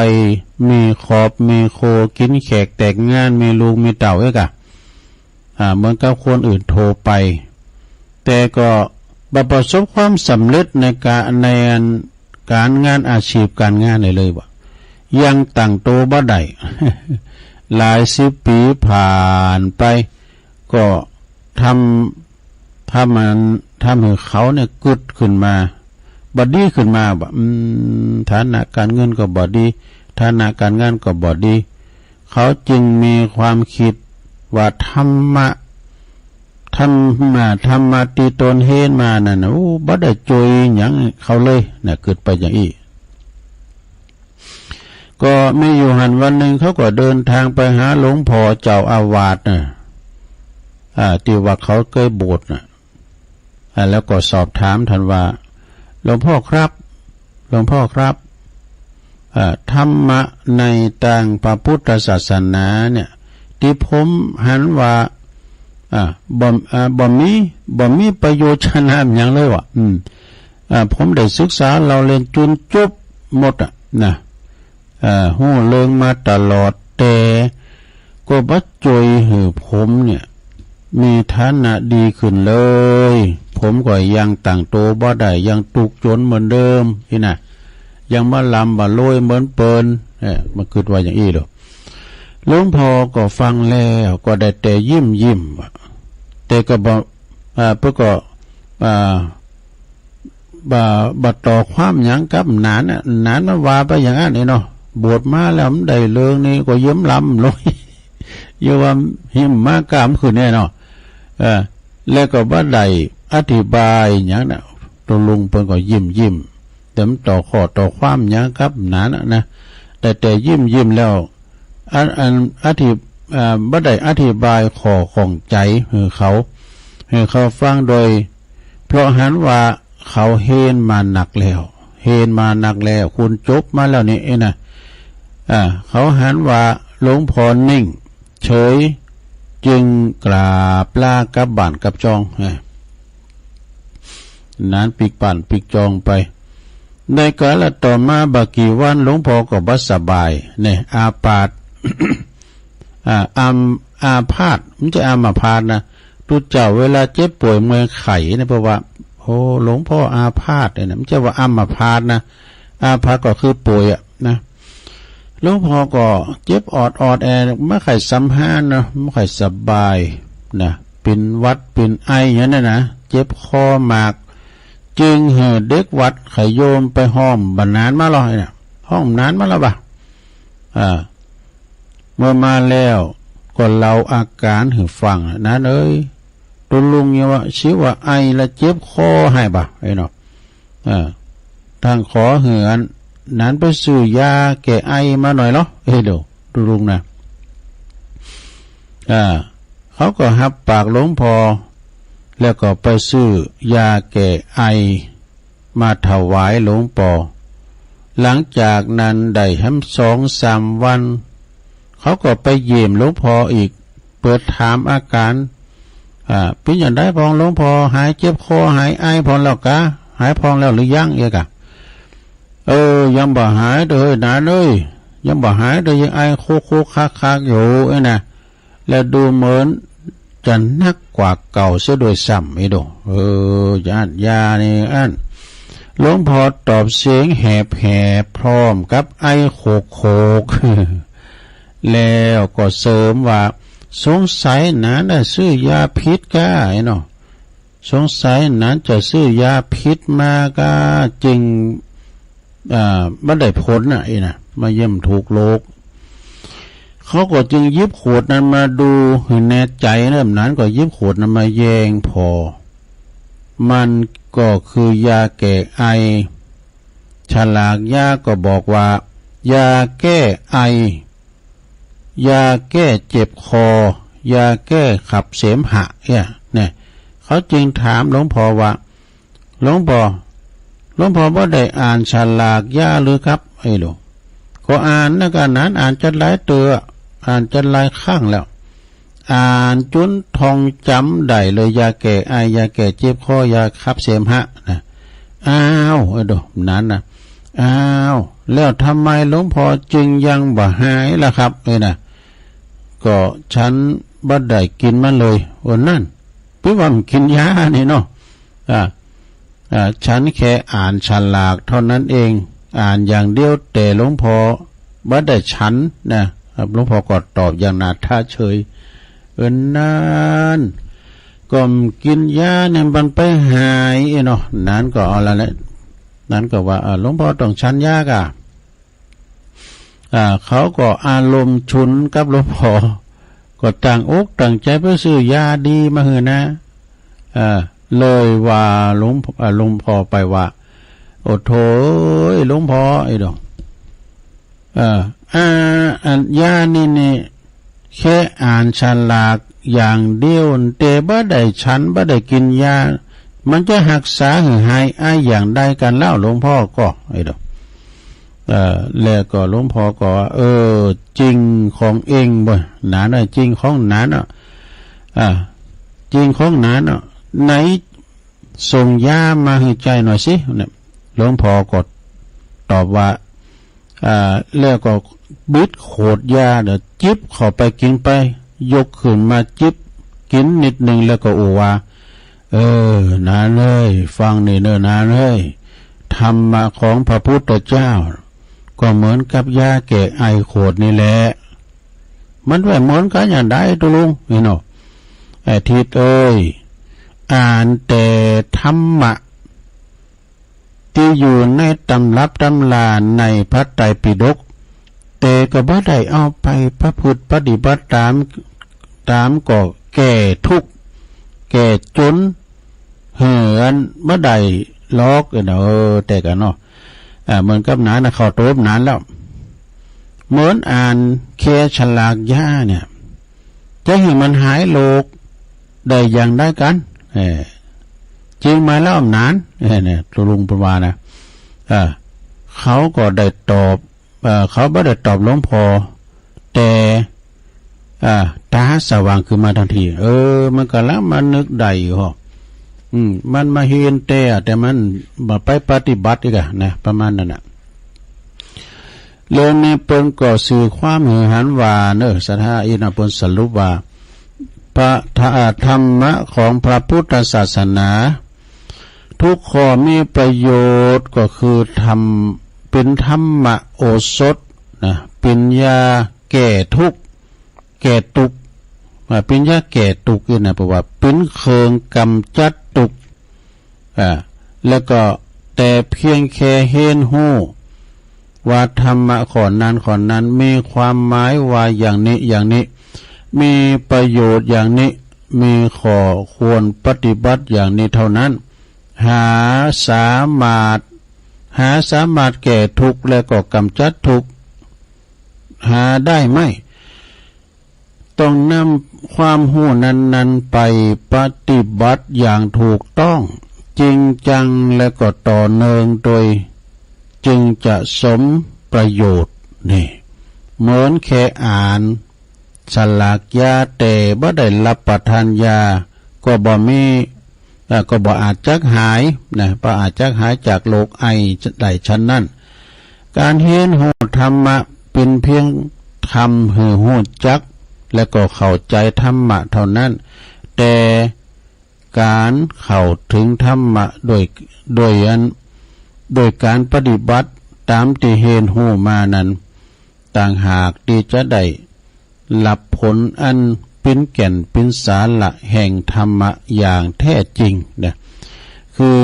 Speaker 2: มีขอบมีโคกินแขกแต่งงานมีลูกมีเต่าเอกเหมือนกับคนอื่นโทรไปแต่ก็ประสบความสำเร็จในการงานอาชีพการงานเลยว่ะ ยังตั้งโตบ่ได้ หลาย10 ปีผ่านไปก็ทำให้เขาเนี่ยกึดขึ้นมาบ่ดีขึ้นมาฐานะการเงินก็บ่ดีฐานะการงานก็บ่ดีเขาจึงมีความคิดว่าธรรมะตีตนเฮนมานั่นบ่ได้จอยหยังเขาเลยน่ะเกิดไปอย่างนี้ก็มีอยู่หันวันหนึ่งเขาก็เดินทางไปหาหลวงพ่อเจ้าอาวาสน่ะที่ว่าเขาเคยบวชน่ะแล้วก็สอบถามท่านว่าหลวงพ่อครับธรรมะในทางพระพุทธศาสนาเนี่ยที่ผมหันว่าบ่มีประโยชน์ชนะอย่างเลยวะผมได้ศึกษาเราเรียนจนจบหมดนะหู้เลิงมาตลอดแต่ก็บ่จ่อยให้ผมเนี่ยมีฐานะดีขึ้นเลยผมก็ยังตั้งโตบ่ได้ยังตุกจนเหมือนเดิมนี่นะยังมาลำบ่โลยเหมือนเปิ้นมันคิดว่าอย่างอี้ดอกหลวงพ่อก็ฟังแล้วก็ได้แต่ยิ้มแต่ก็บ่เพิ่นก็บ่ต่อความหยังกับหนานมันว่าไปอย่างนั้นนี่เนาะบวชมาแล้วมันได้เรื่องนี้ก็ยิ้มลำเลยอยู่ว่าหิมมากามขึ้นแน่เนาะแล้วก็บ่ได้อธิบายหยังน่ะตกลงเพิ่นก็ยิ้มแต่มันต่อข้อต่อความหยังกับหนานนะแต่ยิ้มแล้วบ่ได้อธิบายข้อของใจให้เขาฟังโดยเพราะหันว่าเขาเฮนมาหนักแล้วคุณจบมาแล้วนี่นะเขาหันว่าหลวงพ่อนิ่งเฉยจึงกราบลากับบ้านกับจองนั้นปิกบ้านปิกจองไปในกาลต่อมาบกี่วันหลวงพ่อก็บ่สบายเนี่ยอาพาธ อาพาธมันจะอาพาธนะทุกเจ้าเวลาเจ็บป่วยเมื่อยไข้นะเพราะว่าโอ้หลวงพ่ออาพาธเนี่ยมันจะว่าอาพาธนะอาพาธก็คือป่วยนะหลวงพ่อก็เจ็บออดแอไม่ค่อยสัมพันธ์นะไม่ค่อยสบายนะเป็นวัดเป็นไออย่างนั้นนะเจ็บคอมากจึงเด็กวัดไขโยมไปห้อมบรรนานมาหรอยเนี่ยห้องนานมาแล้วบ่เมื่อมาแล้วก็เล่าอาการให้ฟังนะเอ้ยตัวลุงเนี่ยว่าชื่อว่าไอและเจ็บคอให้บ่ไอ้เนาะทางขอเหือนนั้นไปซื้อยาแก้ไอมาหน่อยเนาะเดี๋ยวตัวลุงนะเขาก็หับปากหลวงพ่อแล้วก็ไปซื้อยาแก้ไอมาถวายหลวงพ่อหลังจากนั้นได้ทั้ง2-3 วันเขาก็ไปเยี่ยมหลวงพ่ออีกเปิดถามอาการเป็นอย่างไรพองหลวงพ่อหายเจ็บคอหายไอพองแล้วกะหายพองแล้วหรือยังกะยังบ่หายเลยนะเลยยังบ่หายเลยยังไอโคคักอยู่นะแล้วดูเหมือนจะนักกว่าเก่าเสียโดยซ้ำดูยานี่หลวงพ่อตอบเสียงแหบพร้อมกับไอโคกแล้วก็เสริมว่าสงสัยนั้นซื้อยาพิษก้าเนาะสงสัยนั้นจะซื้อยาพิษมาก็จริงไม่ได้ผลนะมาเยี่ยมถูกโลกเขาก็จึงยิบขวดนั้นมาดูให้แน่ใจเริ่มนั้นก็ยิบขวดนั้นมาแยงพอมันก็คือยาแก้ไอฉลากยาก็บอกว่ายาแก้ไอยาแก้เจ็บคอยาแก้ขับเสมหะเนี่ยเขาจึงถามหลวงพ่อว่าหลวงพ่อบ่ได้อ่านฉลากยาหรือครับลูกก็อ่านนะกันนั้นอ่านจนหลายตัวอ่านจนหลายครั้งแล้วอ่านจนท่องจำได้เลยยาแก้ไอยาแก้เจ็บคอยาขับเสมหะนะนั้นนะแล้วทำไมหลวงพ่อจึงยังบ่หายล่ะครับนะก็ฉันบ่ได้กินมันเลยวันนั้นเพื่อว่ามันกินยานี่เนาะฉันแค่อ่านฉลากเท่านั้นเองอ่านอย่างเดียวแต่หลวงพ่อ บ่ได้ฉันนะหลวงพ่อก็ตอบอย่างน่าท่าเฉยนานก็กินยาเนี่ยมันไปหายเนาะนั้นก็เอาละแหละนั้นก็ว่าหลวงพ่อต้องฉันยากเขาก็อารมณ์ฉุนกับหลวงพ่อก็ต่างอกต่างใจไปซื้อยาดีมาหือนะเลยว่าหลวงพ่อไปว่าโอ้โถหลวงพ่อไอ้ดอกยานี่แค่อ่านฉลากอย่างเดียวแต่บ่ได้ฉันบ่ได้กินยามันจะหักษาหายอย่างใดกันเล่าหลวงพ่อก็ไอ้ดอกแล้วก็หลวงพ่อก็จริงของเองบ่หนาน่ะจริงของหนาน่ะจริงของหนาน่ะไหนส่งยามาให้ใจหน่อยสิเนี่ยหลวงพ่อก็ตอบว่าแล้วก็บิดโขดยาเดี๋ยวจิบเข้าไปกินไปยกขึ้นมาจิบกินนิดนึงแล้วก็ว่านานเลยฟังนี่เนอะนานเลยธรรมะของพระพุทธเจ้าก็เหมือนกับยาแก้ไอโขดนี่แหละมันไม่เหมือนกันอย่างใดตัวลุงนี่เนาะไอ้ทิศอ่านแต่ธรรมะที่อยู่ในตำรับตำราในพระไตรปิฎกแต่ก็บ่ได้เอาไปพระพุทธปฏิบัติตามก็แก่ทุกข์แก่จนเหือนบ่ได้ลอกแต่กันเนาะเหมือนกับหนานเข้าโต๊ะนานแล้วเหมือนอ่านแค่ฉลากยาเนี่ยจะให้มันหายโรคได้อย่างได้กันจริงไหมแล้วนานเนี่ยตัวลุงประวานะเขาก็ได้ตอบเขาไม่ได้ตอบหลวงพ่อแต่ตาสว่างขึ้นมาทันทีมันก็แล้วมันนึกได้อยู่มันมาเห็นแต่มันมาไปปฏิบัติอีกนะประมาณนั้นน่ะเรื่องนี้เปิ้นก็สื่อความหือหันว่าสถาอินเปิ้นสรุปว่าพระธรรมะของพระพุทธศาสนาทุกข้อมีประโยชน์ก็คือเป็นธรรมะโอสถนะเป็นยาแก้ทุกข์แก้ทุกข์เป็นยาแก้ทุกข์นะเพราะว่าเป็นเครื่องกำจัดทุกข์แล้วก็แต่เพียงแค่เห็นหู้ว่าธรรมะข้อนั้นมีความหมายว่าอย่างนี้มีประโยชน์อย่างนี้มีข้อควรปฏิบัติอย่างนี้เท่านั้นหาสามารถแก้ทุกข์และก็กำจัดทุกข์หาได้ไหมต้องนำความรู้นั้นไปปฏิบัติอย่างถูกต้องจริงจังและก็ต่อเนื่องโดยจึงจะสมประโยชน์นี่เหมือนแค่อ่านฉลากยาแต่บ่ได้รับประทานยาก็บ่อาจจักหายบ่อาจจักหายจากโรคไอได้ฉะนั้นการเห็นหูธรรมะเป็นเพียงทำให้หูจักและก็เข้าใจธรรมะเท่านั้นแต่การเข้าถึงธรรมะโดยการปฏิบัติตามที่เห็นหูมานั้นต่างหากที่จะได้รับผลอันเป็นแก่นเป็นสาระแห่งธรรมะอย่างแท้จริงนะคือ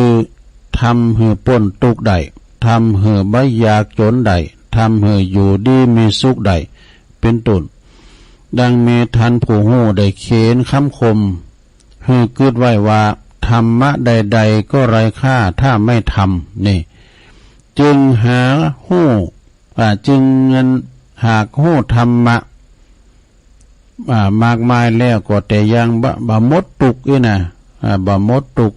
Speaker 2: ทำให้พ้นทุกข์ได้ทำให้บ่ยากจนได้ทำให้อยู่ดีมีสุขได้เป็นต้นดังมีท่านผู้หูได้เขียนคำคมให้กึดไว้ว่าธรรมะใดๆก็ไร้ค่าถ้าไม่ทำนี่จึงหาหูจึงหากหูธรรมะมากมายแล้วก็แต่ยังบ่หมดตุกบ่หมดตุก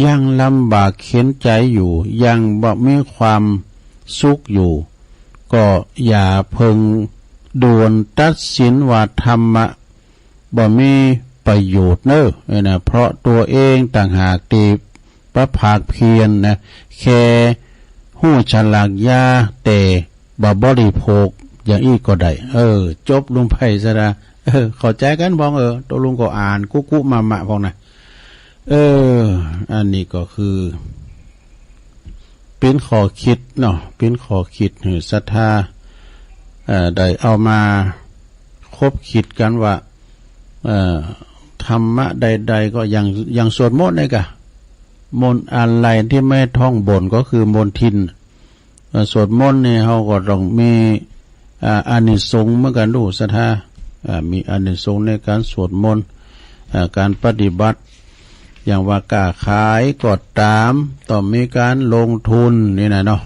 Speaker 2: ยังลำบากเข็นใจอยู่ยังบ่มีความสุขอยู่ก็อย่าเพิ่งด่วนตัดสินว่าธรรมะบ่มีประโยชน์เพราะตัวเองต่างหากที่ประภาคเพียรแค่หู้ฉลากยาแต่บ่บริโภคอย่างอี้ก็ได้จบลงไปซะละเข้าใจกันบ้องตัวลุงก็อ่านกุมามะพองนะอันนี้ก็คือเป็นข้อคิดเนาะเป็นข้อคิดศรัทธา ได้เอามาคบคิดกันว่าธรรมะใดๆก็อย่างสวดมนต์นี่กะมนต์อะไรที่ไม่ท่องบนก็คือมนต์ทินสวดมนต์นี่เขาก็ต้องมีอานิสงส์เหมือนกันดูศรัทธามีอานิสงส์ในการสวดมนต์การปฏิบัติอย่างว่าค้าขายก็ตามต้องมีการลงทุนนี่นะเนาะ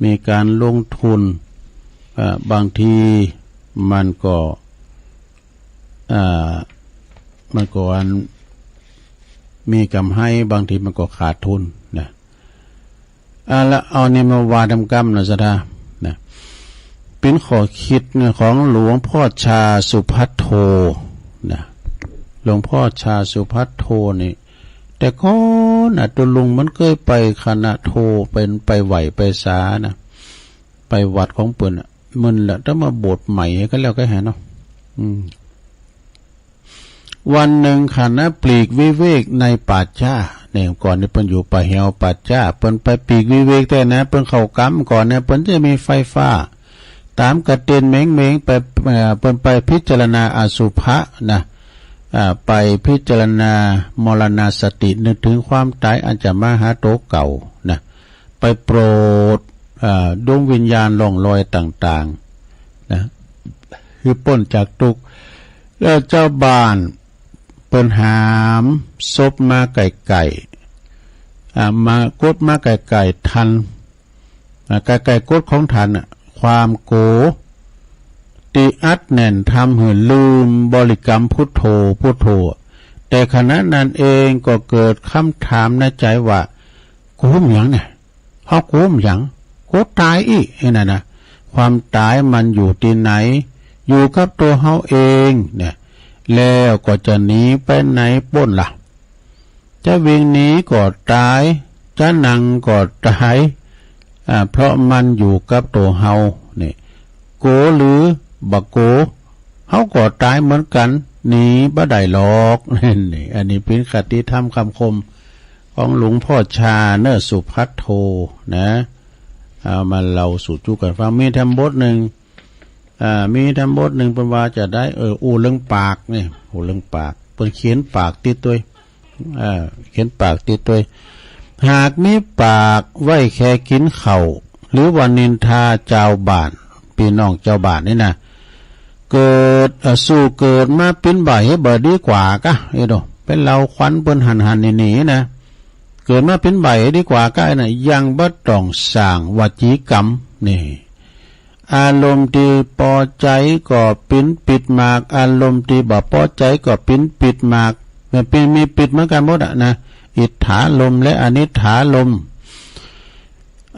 Speaker 2: มีการลงทุนบางทีมันก็มีกำไรบางทีมันก็ขาดทุนนะแล้วเอานี่มาวาดกรรมนะศรัทธานะเป็นข้อคิดของหลวงพ่อชาสุภัทโทนะหลวงพ่อชาสุภัทโทนี่แต่ก็นะตัวลุงมันเคยไปคณะโทเป็นไปไหวไปสานะไปวัดของเปิ้นมันแหละถ้ามาบทใหม่ก็แล้วก็เห็นเนาะวันหนึ่งคณะปลีกวิเวกในป่าช้าเนี่ยก่อนนี่เปิ้นอยู่ป่าเหี่ยวป่าช้าเปิ้นไปปลีกวิเวกแต่นะเปิ้นเข้ากรรมก่อนเนี่ยเปิ้นจะมีไฟฟ้าตามกระเด็นเม้งไปเปิ้นไปพิจารณาอสุภะนะไปพิจารณามรณสตินึกถึงความตายอันจะมาหาโตเก่านะไปโปรดดวงวิญญาณล่องลอยต่างๆนะคือพ้นจากทุกข์แล้วเจ้าบ้านเปิ้นหามศพมาไก่มากดมาไก่ทันไก่กดของทันความโกติอัดแน่นทำให้ลืมบริกรรมพุทโธพุทโธแต่ขณะนั้นเองก็เกิดคำถามในใจว่ากูมหยังเนี่ยเฮากูมหยังกูตายอีนั่นนะความตายมันอยู่ที่ไหนอยู่กับตัวเฮาเองเนี่ยแล้วก็จะหนีไปไหนป้นล่ะจะวิ่งหนีก็ตายจะนั่งก็ตายเพราะมันอยู่กับตัวเฮาเนี่ยโกหรือบักโกเฮาก็ตายเหมือนกันหนีบ่ได้หรอกนี่อันนี้เป็นคติธรรมคำคมของหลวงพ่อชาเนสุภัทโทนะเอามาเล่าสู่จุกันฟังมีธรรมบทหนึ่งเป็นว่าจะได้อู้เรื่องปากนี่อู้เรื่องปากเพิ่นเขียนปากติดตัวเขียนปากติดตัวหากมีปากไว้แค่กินข้าวหรือว่านินทาเจ้าบ้านพี่น้องเจ้าบ้านนี่นะเกิดสู่เกิดมาเป็นบ่ายให้บ่ดีกว่ากะโดเป็นเราควันเปิ้นหันหนีนะเกิดมาเป็นบ่ายดีกว่าก็น่ะยังบ่ต้องสร้างวจีกรรมนี่อารมณ์ที่พอใจก็ปิ้นปิดมากอารมณ์ที่บ่พอใจก็ปิ้นปิดมากมันเป็นมีปิดเหมือนกันหมดนะอิทธาลมและอนิทธาลม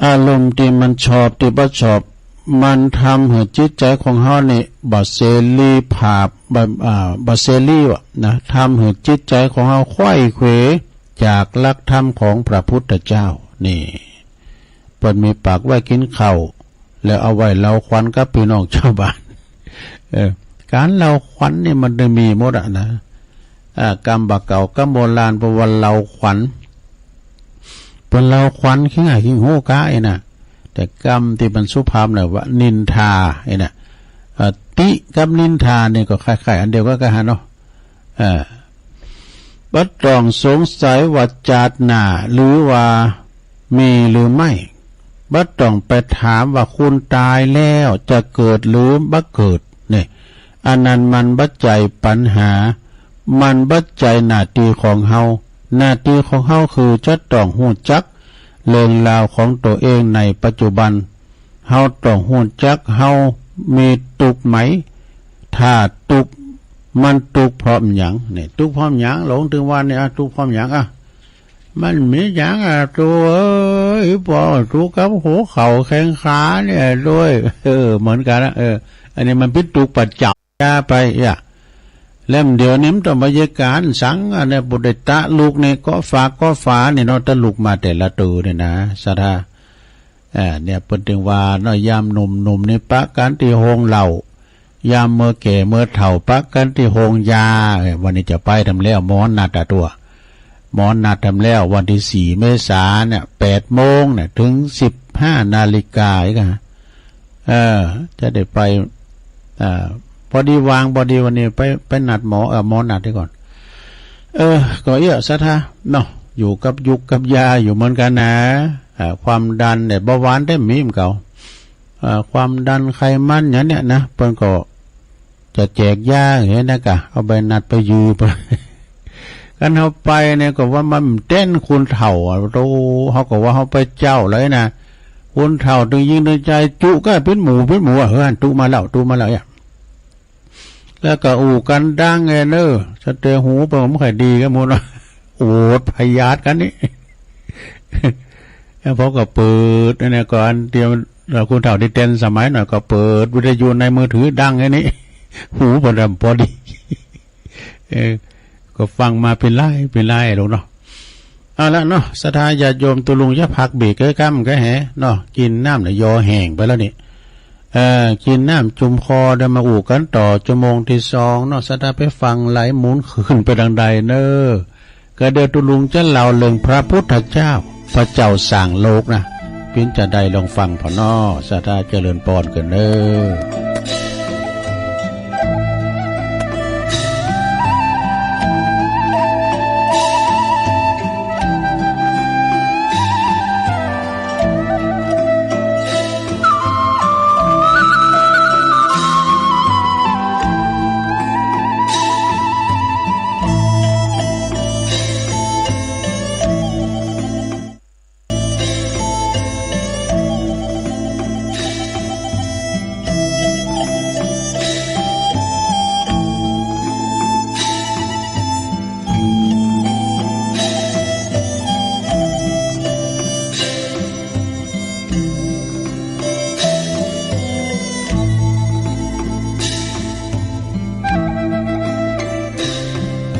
Speaker 2: อารมณ์ที่มันชอบที่บ่ชอบมันทำให้จิตใจของเฮานี่บ่เสรีภาพบ่เสรีวะนะทำให้จิตใจของเฮาไขว้เขวจากหลักธรรมของพระพุทธเจ้านี่เปิ้นมีปากไว้กินข้าวแล้วเอาไว้เล่าขวัญกับพี่น้องชาวบ้านการเล่าขวัญนี่มันได้มีหมดนะกรรมบะเก่ากรรมโบราณประวัติเล่าขวัญเป็นเล่าขวัญขี้ง่ายขี้โหกะไอ้น่ะแต่กรรมที่มันสุภาพน่ะว่านินทาไอ้น่ะติกับนินทาเนี่ยก็คล้ายๆอันเดียวกันฮะเนาะบ่ต้องสงสัยว่าจาดหน้าหรือว่ามีหรือไม่บ่ต้องไปถามว่าคุณตายแล้วจะเกิดหรือบ่เกิดนี่อันนั้นมันบ่ใจปัญหามันบ่ใจหน้าที่ของเฮาหน้าที่ของเฮาคือจะต้องฮู้จักเรื่องราวของตัวเองในปัจจุบันเฮาต้องฮู้จักเฮามีทุกข์ไหมถ้าทุกข์มันทุกข์เพราะหยังนี่ทุกข์เพราะหยังหลงถึงว่านี่ทุกข์เพราะหยังมันมีอย่างตัวพอทุกข์กับหัวเข่าแข้งขาเนี่ยด้วยเหมือนกันนะอันนี้มันเป็นทุกข์ปัจจัยไปเล่มเดียวนี้มันต้องบรรยากาศสังเนี่ยบุตรตะลูกเนี่ยก็ฝาเนี่ยเนาะตะลูกมาแต่ละตัวเนี่ยนะสาธาเนี่ยเป็นถึงว่าเนาะยามหนุ่มในปะกันที่โฮงเหล่ายามเมื่อแก่เมื่อเฒ่าปะกันที่โฮงยาวันนี้จะไปทำแล้วหมอนนัดตัวหมอนนัดทำแล้ววันที่4 เมษายนเนี่ย8 โมงเนี่ยถึง15 นาฬิกาอีก จะได้ไปพอดีวางพอดีวันนี้ไปนัดหมอหมอนัดได้ก่อนก็เยอะซะท่าเนาะอยู่กับยุคกับยาอยู่เหมือนกันนะความดันเนี่ยเบาหวานได้มีมเก่าความดันไขมันอย่างเนี้ยนะเปิ้นก็จะแจกยาอย่างนี้นะกะเอาไปนัดไปยืไปกันเอาไปเนี่ยก็ว่ามันเต้นคุณเถ่าเราเขาก็ว่าเขาไปเจ้าเลยนะคุณเถ่าตึงยิงในใจจุก็เป็นหมูเฮ้ยตุมาแล้วเนี่ยแล้วก็อู่กันดังไงเนอะสเตอหูไปผมเคยดีกันหมดนะโอดพยาธิกันนี่แล้วพอก็เปิดเนี่ยก่อนเตรียมเราคุณเถ่าที่เต้นสมัยหน่อยก็เปิดวิทยุในมือถือดังไงนี่หูพอดีก็ฟังมาเป็นไล่ลงเนาะเอาละเนาะศรัทธาญาติโยมตุลุงจะพักเบรกก้ำก็แหเนาะกินน้ำเนี่ยยอแห้งไปแล้วนี่กินน้ำจุ่มคอเดินมาอู่กันต่อชั่วโมงที่2เนาะศรัทธาไปฟังไหลหมุนขึ้นไปดังใดเนอก็เดี๋ยวตุลุงจะเล่าเรื่องพระพุทธเจ้าพระเจ้าสร้างโลกนะเพียงจะได้ลองฟังพอเนาะศรัทธาเจริญพรกันเนอ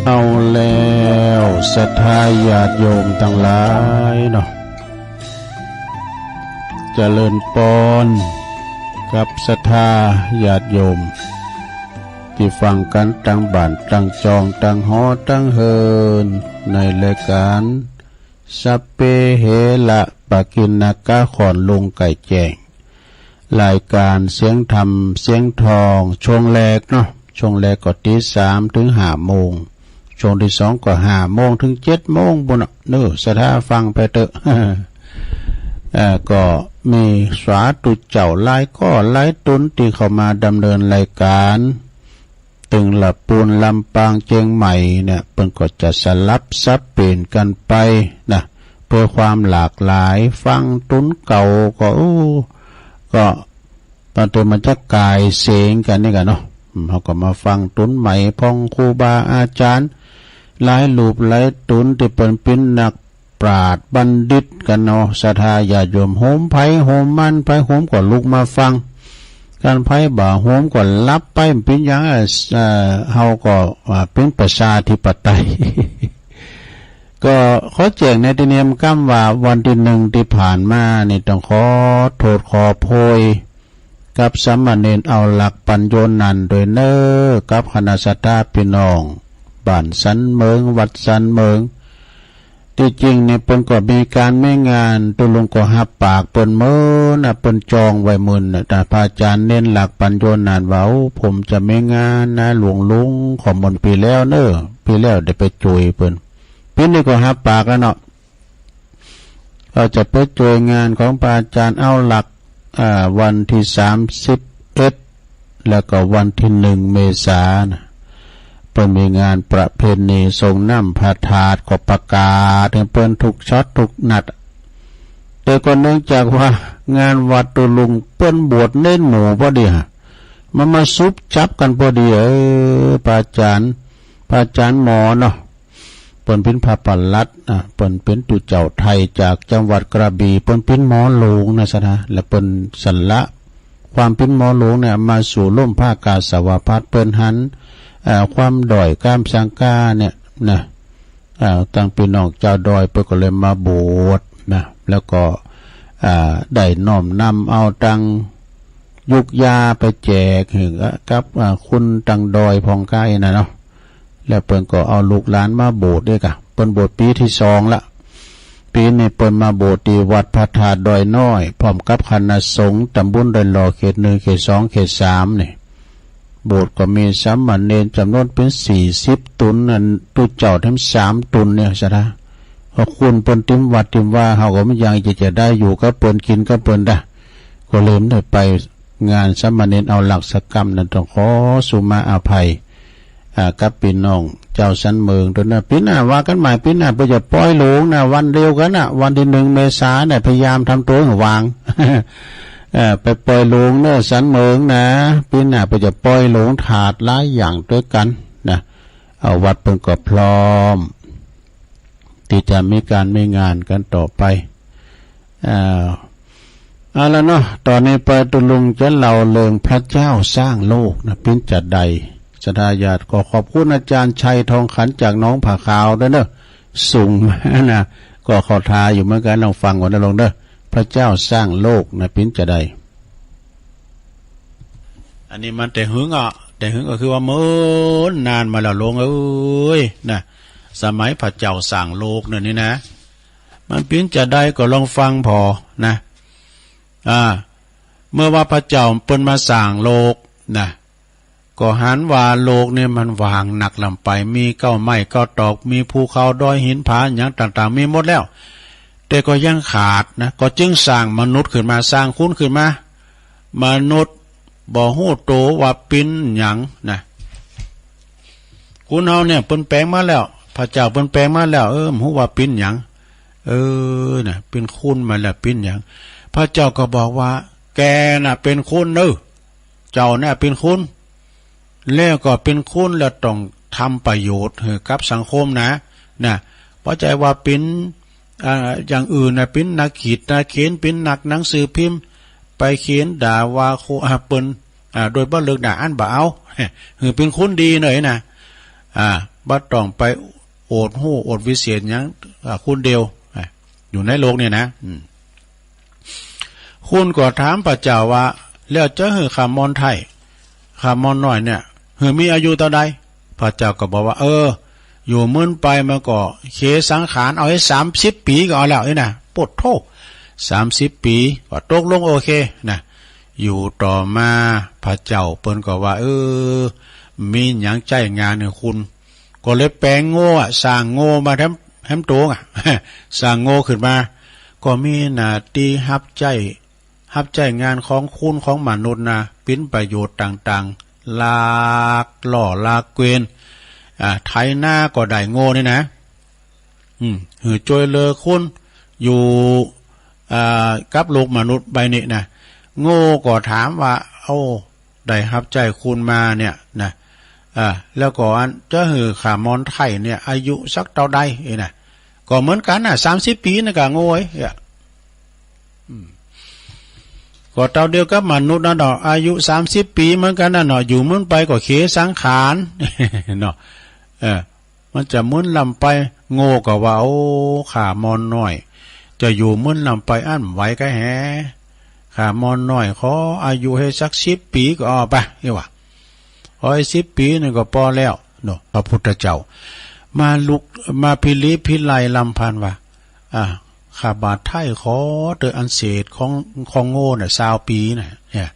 Speaker 2: เอาแล้วศรัทธาญาติโยมทั้งหลายเนาะเจริญพรกับศรัทธาญาติโยมที่ฟังกันตั้งบ้านตั้งจองตั้งหอตั้งเฮินในรายการสัพเพเหระปะกิณกะขอนลงไก่แจ้งรายการเสียงธรรมเสียงทองช่วงแรกเนาะช่วงแรกก็ตี 3 ถึง 5 โมงช่วงที่2ก็5 โมงถึง 7 โมงบุญเนื้อศรัทธาฟังไปเถอะก็มีสาธุเจ้าหลายก็หลายตุนที่เข้ามาดำเนินรายการตึงละปูนลำปางเชียงใหม่เนี่ยเพิ่นก็จะสลับซับเปลี่ยนกันไปนะเพื่อความหลากหลายฟังตุนเก่าก็ตอนตัวมันจะกายเสียงกันนี่กันเนาะเขาก็มาฟังตุนใหม่พองครูบาอาจารย์หลายรูปหลายตุนที่เป็นนักปราชญ์บัณฑิตกันเนาะศรัทธาญาติโยมโหมไผ่โหมมันไผ่โหมก็ลุกมาฟังการไผ่บ่าโหมก็รับไปเป็นอย่างเฮาก็เป็นประชาธิปไตย ก็ขอแจ้งในที่นี้กำว่าวันที่1ที่ผ่านมานี่ต้องขอโทษขอโพยกับสามเณรเอาหลักปัญโยนันโดยเนอกับคณะสัตยาพี่น้องบ้านสันเมืองวัดสันเมืองที่จริงเนี่ยเปิ้นก็มีการไม่งานตุลุงก็หับปากเปิ้นเมื่อนะเปิ้นจองไว้มื้อนะแต่พระอาจารย์เน้นหลักปัญโยนันว่าผมจะไม่งานนะหลวงลุงขอมนปีแล้วเนอปีแล้วได้ไปจุยเปิ้นปีนี้ก็หับปากแล้วเนาะเราจะไปจุยงานของพระอาจารย์เอาหลักวันที่31แล้วก็วันที่1 เมษายนเปิ้นมีงานประเพณีทรงน้ำพระธาตุก็ประกาศให้เปิ้นทุกช็อตทุกนัดแต่ก็เนื่องจากว่างานวัดตุลุงเปิ้นบวชเน้นหมู่พอดีมันมาซุบจับกันพอดีพระอาจารย์หมอเนาะเปิ้นเป็นพระปลัดเปิ้นเป็นตุเจ้าไทยจากจังหวัดกระบี่เปิ้นเป็นหมอหลวงนะซะนะและเปิ้นสันละความเป็นหมอหลวงเนี่ยมาสู่ร่มผ้ากาสาวพัดเปิ้นหันความด้อยกามสังกาเนี่ยนะตั้งพี่น้องเจ้าดอยเปิ้นก็เลยมาบวชนะแล้วก็ได้น้อมนำเอาตังยุกยาไปแจกถึงกับคุณตังดอยพองใกล้นะเนาะแล้วเปิ้นก็เอาลูกหลานมาโบสถ์ด้วยกะเปิ้นโบสถ์ปีที่2ละ ปีนี้เปิดมาโบสถ์ที่วัดพระธาตุดอยน้อยพร้อมกับคณะสงฆ์ตำบลดอยหล่อเขต1เขต2เขต3นี่โบสถ์ก็มีสามเณรจำนวนเป็น40ตุนนั่นตู้เจ้าทั้ง3ตุนเนี่ยซะนะพอคุณเปิ้นติมวัดติมว่าเฮาก็ไม่ยังจะได้อยู่กับเปิ้นกินกับเปิ้นได้ก็ลืมได้ไปงานสามเณรเอาหลักสกรรมนั้นต้องขอสุมาอภัยกับพี่น้องเจ้าสันเมืองตัวนั้นปีหน้าว่ากันใหม่ปีหน้าไปจะปล่อยหลงนะวันเดียวกันนะวันที่1 เมษายนเนี่ยพยายามทำตัวให้วาง ไปปล่อยหลงเนื้อสันเมืองนะปีหน้าไปจะปล่อยหลงถาดหลายอย่างด้วยกันนะเอาวัดเพิ่นก็พร้อมที่จะมีการมีงานกันต่อไปเอาละเนาะตอนนี้ไปตุลุงจะเล่าเรื่องพระเจ้าสร้างโลกนะเป็นจัดใดสดาญาติก็ขอบคุณอาจารย์ชัยทองขันจากน้องผาขาวด้วยเนอะส่งมานะก็ขอทาอยู่เหมือนกันลองฟังก่อนนะลงเด้อพระเจ้าสร้างโลกนะเป็นจัดใดอันนี้มันแต่หึงอ่ะแต่หึงก็คือว่าเมื่อนานมาแล้วลงเอ้ยนะสมัยพระเจ้าสร้างโลกเนี่ยนี่นะมันเป็นจัดใดก็ลองฟังพอนะเมื่อว่าพระเจ้าเปิ้นมาสร้างโลกนะก็หันว่าโลกเนี่ยมันวางหนักลำไปมีเก้าไม้เก้าตอกมีภูเขาดอยหินผาอย่างต่างๆมีหมดแล้วแต่ก็ยังขาดนะก็จึงสร้างมนุษย์ขึ้นมาสร้างคุณขึ้นมามนุษย์บ่ฮู้โตว่าเป็นหยังนะคุณเฮาเนี่ยเปิ้นแปลงมาแล้วพระเจ้าเปิ้นแปลงมาแล้วฮู้ว่าเป็นหยังน่ะเป็นคุณมาแล้วเป็นหยังพระเจ้าก็บอกว่าแกน่ะเป็นคุณเจ้าน่ะเป็นคุณแล้วก็เป็นคุณแล้วต้องทำประโยชน์ให้กับสังคมนะเพราะใจว่าเป็นอย่างอื่นนะเป็นนักขีดนักเขียนเป็นนักหนังสือพิมพ์ไปเขียนด่าว่าโคเปิ้นโดยบ่เลิกด่าอันบ่เอาคือเป็นคุณดีหน่อยนะบ่ต้องไปโอดหู้โอดวิเศษหยังคุณเดียวอยู่ในโลกเนี่ยนะคุณก็ถามพระเจ้าว่าแล้วจะให้ขามอนไทยขามอนน้อยเนี่ยมีอายุเท่าใดพระเจ้าก็บอกว่าอยู่มื้นไปมาก็เคสังขารเอาให้30 ปีก็เอาแล้วนะปวดโท30 ปีก็ตกลงโอเคนะอยู่ต่อมาพระเจ้าเปิ้นก็ว่ามีหยังใจงานเนี่ยคุณก็เลยแปลงโง่สร้างโง่มาแถมตัวสร้างโง่ขึ้นมาก็มีหน้าที่รับใจงานของคุณของมนุษย์นะเป็นประโยชน์ต่างๆลากล่อลากเกวียนไถหน้าก็ได้โง่นี่นะหือจอยเลอคุณอยู่กับโลกมนุษย์ใบนี้นะโง่ก็ถามว่าได้รับใจคุณมาเนี่ยนะแล้วก็อันจะหือขามอนไทยเนี่ยอายุสักเท่าใดนะก็เหมือนกันนะ30 ปีนะก็โง่ก็เท่าเดียวกับมนุษย์นะเนาะอายุ30 ปีเหมือนกันนะเนาะอยู่มื้นไปก็เขสังขารเนาะมันจะมื้นลำไปโง่ก็ว่าขามอนน้อยจะอยู่มื้นลำไปอันไหวก็แฮขามอนน้อยขออายุให้สัก10 ปีก็เอาไปว่าขอให้10 ปีนี่ก็พอแล้วเนาะพระพุทธเจ้ามาพิลิพิไลลำพันว่าข้าบาทไทยขอเตออันเศษของโง่น่ะ20 ปีน่ะเนี่ย